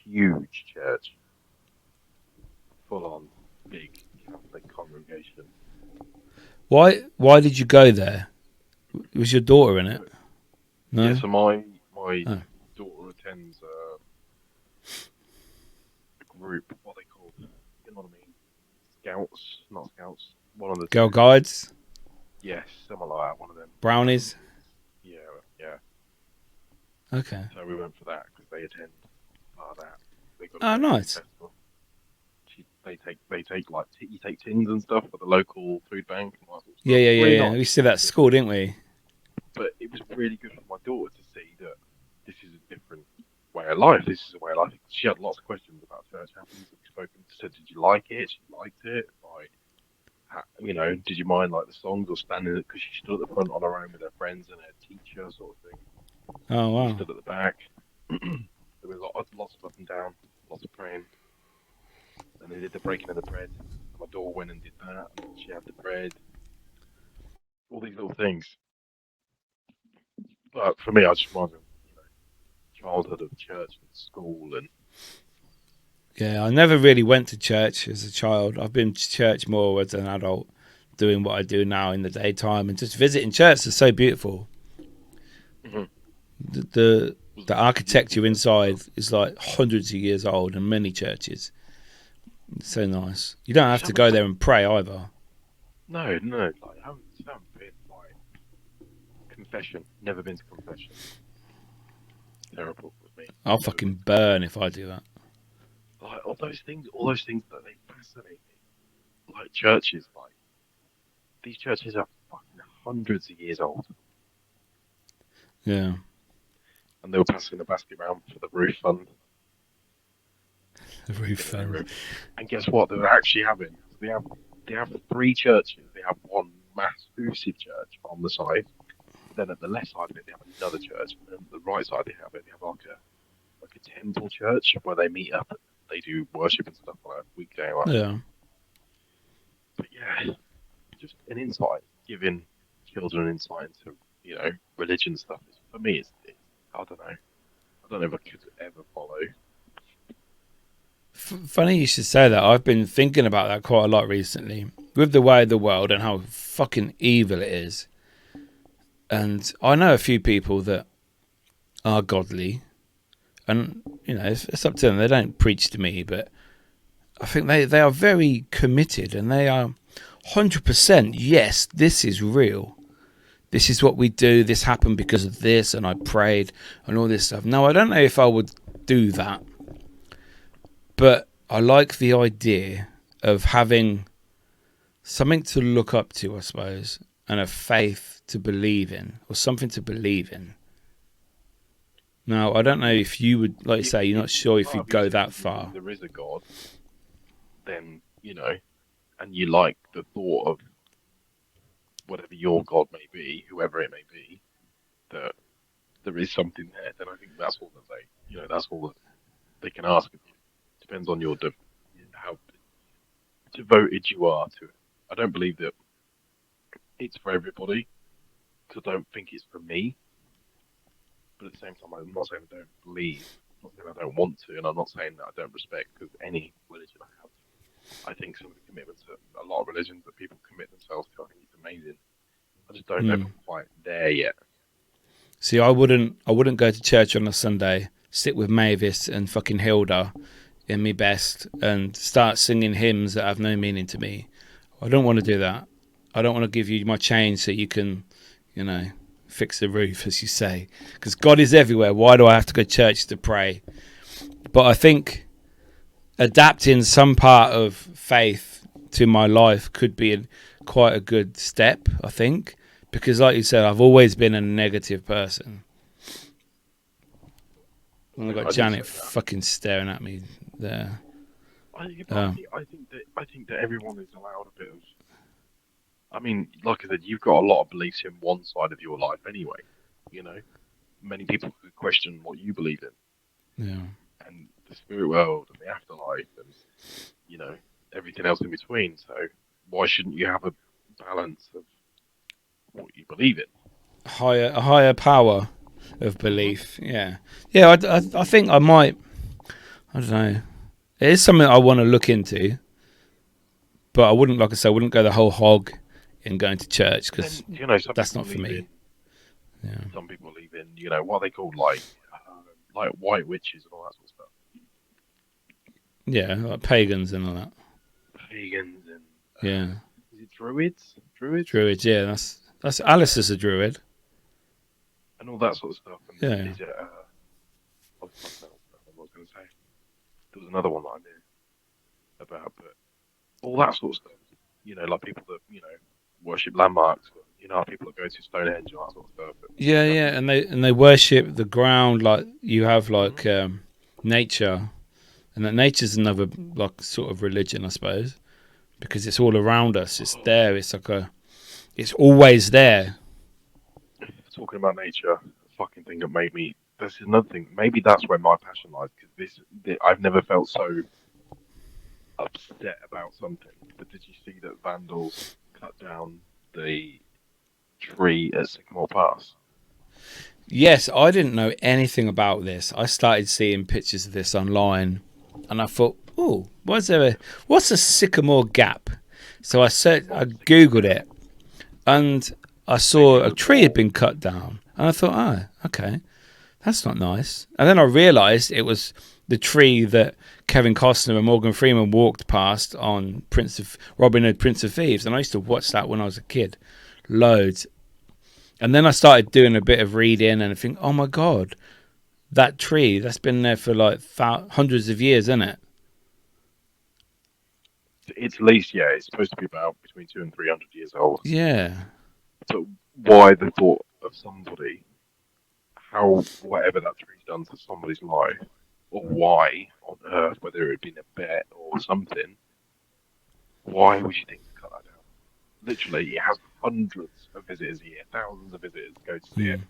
huge church, full-on big Catholic congregation. Why did you go there? Was your daughter in it? No. Yeah, so my Oh. daughter attends a group. What are they called? You know what I mean? Scouts, not scouts. One of the Girl two. guides, Yes, something like that. One of them. brownies. Yeah. Okay. So we went for that because they attend that. They got Oh, a nice. festival. They take like you take tins and stuff at the local food bank. And all that sort of stuff. Yeah. Really Yeah. nice. We did that at school, didn't we? But it was really good for my daughter to see that this is a different way of life. This is a way of life. She had lots of questions about church happenings. We've spoken. Said, did you like it? She liked it. Like, did you mind like the songs or standing? Because she stood at the front on her own with her friends and her teacher, sort of thing. Oh wow. She stood at the back. There was lots of up and down, lots of praying. And they did the breaking of the bread. My daughter went and did that. And she had the bread. All these little things. But for me, I just reminded childhood of church and school and Yeah, I never really went to church as a child. I've been to church more as an adult, doing what I do now in the daytime, and just visiting church is so beautiful. Mhm. The architecture inside is like hundreds of years old in many churches. It's so nice. You don't have to go there and pray either. no, like I haven't been like confession. Never been to confession. Terrible with me. I'll fucking burn if I do that. Like all those things that they fascinate me. Like churches, like these churches are fucking hundreds of years old, Yeah. and they were passing the basket round for the roof fund. The roof fund. And guess what? They're actually having. They have 3 churches. They have one massive church on the side. Then at the left side of it, they have another church. And then at the right side, they have like a temple church where they meet up. They do worship and stuff on a weekday. Like. Yeah. But yeah, just an insight, giving children insight into religion stuff. For me, it's I don't know. I don't know if I could ever follow. Funny you should say that. I've been thinking about that quite a lot recently with the way of the world and how fucking evil it is. And I know a few people that are godly, and it's up to them. They don't preach to me, but I think they are very committed, and they are 100% yes, this is real. This is what we do. This happened because of this, and I prayed and all this stuff. Now, I don't know if I would do that, but I like the idea of having something to look up to, I suppose, and a faith to believe in, or something to believe in. Now, I don't know if you would, like you say, you're not sure if you'd go that far. There is a God, then, and you like the thought of whatever your God may be, whoever it may be, that there is something there, then I think that's all that that's all that they can ask of you. Depends on how devoted you are to it. I don't believe that it's for everybody, because I don't think it's for me. But at the same time, I'm not saying I don't believe, I'm not saying I don't want to, and I'm not saying that I don't respect, because any religion I have, I think some of the commitments that a lot of religions that people commit themselves to, I think it's amazing. I just don't know if I'm quite there yet. See, I wouldn't go to church on a Sunday, sit with Mavis and fucking Hilda in me best and start singing hymns that have no meaning to me. I don't want to do that. I don't want to give you my change so you can, fix the roof, as you say. Because God is everywhere. Why do I have to go to church to pray? But I think adapting some part of faith to my life could be quite a good step, I think. Because like you said, I've always been a negative person. And I've got Janet fucking staring at me there. I think that everyone is allowed a bit of. I mean, like I said, you've got a lot of beliefs in one side of your life anyway. Many people could question what you believe in. Yeah. And the spirit world and the afterlife and everything else in between. So why shouldn't you have a balance of what you believe in? A higher power of belief. Yeah. I think I might. I don't know. It is something I want to look into, but I wouldn't, like I said, I wouldn't go the whole hog in going to church because that's not for me. Some people believe in what they call like white witches and all that sort of stuff. Yeah, like pagans and all that. Pagans and yeah. Is it druids? Druids, yeah. That's Alice is a druid. And all that sort of stuff. And yeah. Is it, I was going to say. There was another one that I knew about, but all that sort of stuff. Like people that worship landmarks. People that go to Stonehenge and all that sort of stuff. Yeah, and they worship the ground like you have like nature, and that nature's another like sort of religion, I suppose, because it's all around us. It's there. It's like it's always there. Talking about nature, the fucking thing that made me. This is another thing. Maybe that's where my passion lies, because I've never felt so upset about something. But did you see that vandals cut down the tree at Sycamore Pass? Yes, I didn't know anything about this. I started seeing pictures of this online, and I thought, "Oh, what's a sycamore gap?" So I googled it, and I saw a tree had been cut down, and I thought, "Oh, okay, that's not nice." And then I realised it was the tree that Kevin Costner and Morgan Freeman walked past on Robin Hood, Prince of Thieves, and I used to watch that when I was a kid, loads. And then I started doing a bit of reading and I think, oh my God, that tree, that's been there for like hundreds of years, isn't it? It's at least, it's supposed to be about between 200 and 300 years old. Yeah. So why the thought of somebody, whatever that tree's done to somebody's life, or why on earth, whether it had been a bet or something, why would you think to cut that down? Literally, it has hundreds of visitors a year, thousands of visitors go to see it.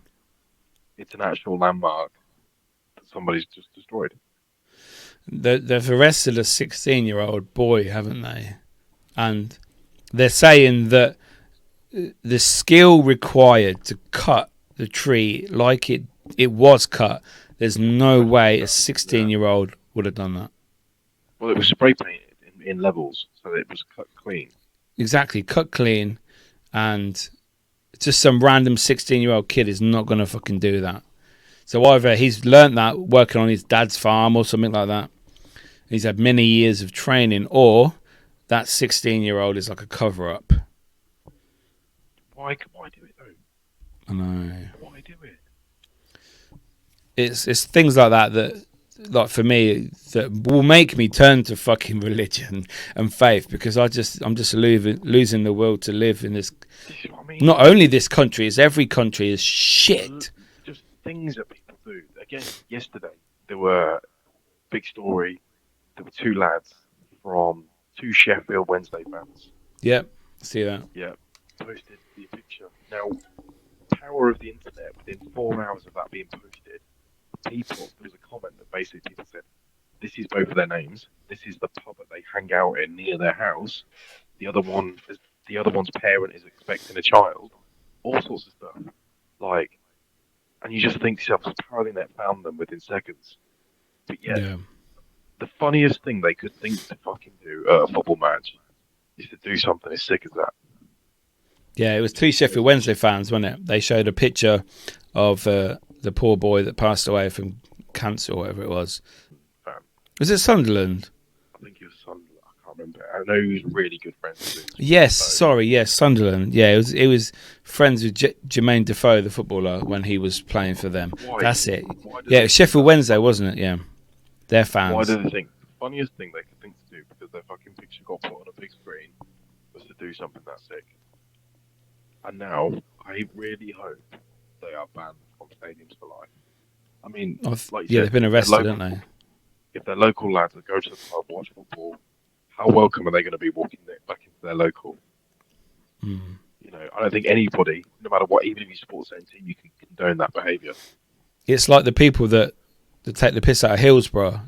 It's an actual landmark that somebody's just destroyed. They've arrested a 16-year-old boy, haven't they? And they're saying that the skill required to cut the tree like it was cut, there's no way a 16-year-old would have done that. Well, it was spray painted in levels, so it was cut clean. Exactly, cut clean, and just some random 16-year-old kid is not going to fucking do that. So either he's learnt that working on his dad's farm or something like that, he's had many years of training, or that 16-year-old is like a cover-up. Why do it though? I know. Why do it? It's things like that like for me, that will make me turn to fucking religion and faith, because I'm just losing the will to live in this. Not only this country, it's every country is shit. Just things that people do. Again, yesterday there were big story. There were two lads from two Sheffield Wednesday fans. Yep, see that. Yeah, posted the picture. Now, power of the internet. Within 4 hours of that being posted, there was a comment that basically people said, this is both of their names, this is the pub that they hang out in near their house, the other one's parent is expecting a child, all sorts of stuff. Like, and you just think to yourself, apparently they found them within seconds. But yeah, the funniest thing they could think to fucking do at a football match is to do something as sick as that. Yeah, it was two Sheffield Wednesday fans, wasn't it? They showed a picture of the poor boy that passed away from cancer or whatever it was. Was it Sunderland? I think he was Sunderland. I can't remember. I know he was really good friends with. Yes, sorry, yes, Sunderland. Yeah, it was friends with Jermaine Defoe, the footballer, when he was playing for them. Why? That's it. Why do Yeah, they- Sheffield Wednesday, wasn't it? Yeah, they're fans. Why do they think the funniest thing they could think to do because their fucking picture got put on a big screen was to do something that sick? And now I really hope they are banned from stadiums for life. I mean, like you Yeah, said, they've been if they're arrested, local- haven't they? If they're local lads that go to the pub, watch football, how welcome are they going to be walking back into their local? Mm. You know, I don't think anybody, no matter what, even if you support the same team, you can condone that behaviour. It's like the people that take the piss out of Hillsborough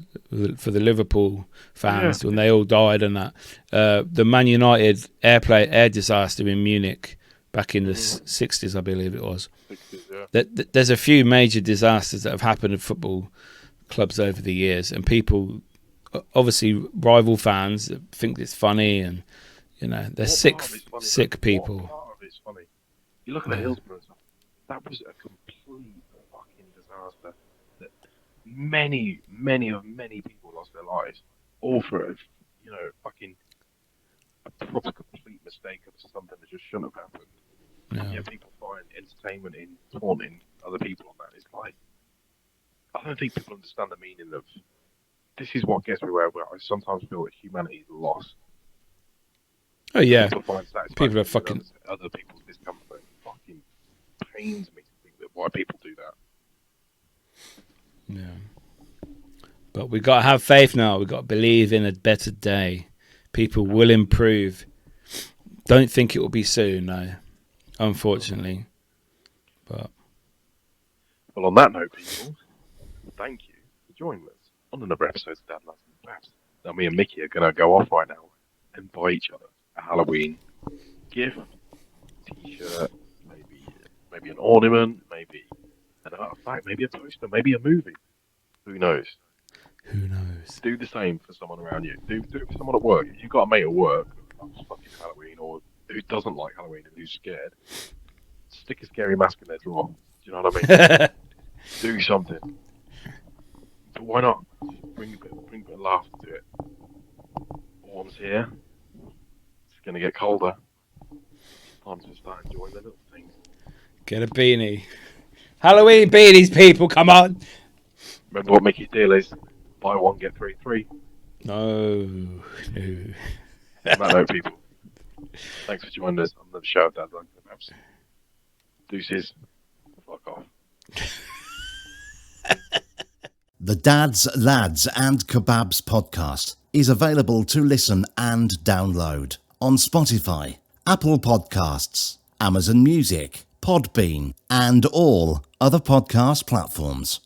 for the Liverpool fans when they all died and that. The Man United air disaster in Munich back in the 60s, I believe it was. 60s, yeah. There's a few major disasters that have happened at football clubs over the years, and people, obviously rival fans, that think it's funny, and you know they're sick people. What part of it's funny? You look at the Hillsborough and stuff. That was a complete fucking disaster. That many people lost their lives, all for a, fucking a proper complete mistake of something that just shouldn't have happened. Yeah. People find entertainment in taunting other people on that. It's like, I don't think people understand the meaning of. This is what gets me where I sometimes feel that humanity is lost. Oh yeah, People find satisfaction people are in fucking. other people's discomfort. It fucking pains me to think that why people do that. Yeah, but we got to have faith now. We got to believe in a better day. People will improve. Don't think it will be soon, no. Unfortunately, but Well, on that note, people, thank you for joining us on another episode of Dads Lads Kebabs. Now, me and Mickey are going to go off right now and buy each other a Halloween gift, T-shirt, maybe an ornament, maybe an artifact, maybe a poster, maybe a movie. Who knows? who knows? Do the same for someone around you. Do it for someone at work. If you've got a mate at work who loves fucking Halloween or who doesn't like Halloween and who's scared, stick a scary mask in their drawer. Do you know what I mean? Do something. But why not? Bring a bit of laughter to it. Autumn's here. It's going to get colder. It's time to start enjoying the little things. Get a beanie. Halloween beanies, people, come on. Remember what Mickey's deal is? Buy one, get three free. No. On that note, people, thanks for joining us on the show of Dads Lads Kebabs. Deuces. Fuck off. The Dads, Lads and Kebabs podcast is available to listen and download on Spotify, Apple Podcasts, Amazon Music, Podbean and all other podcast platforms.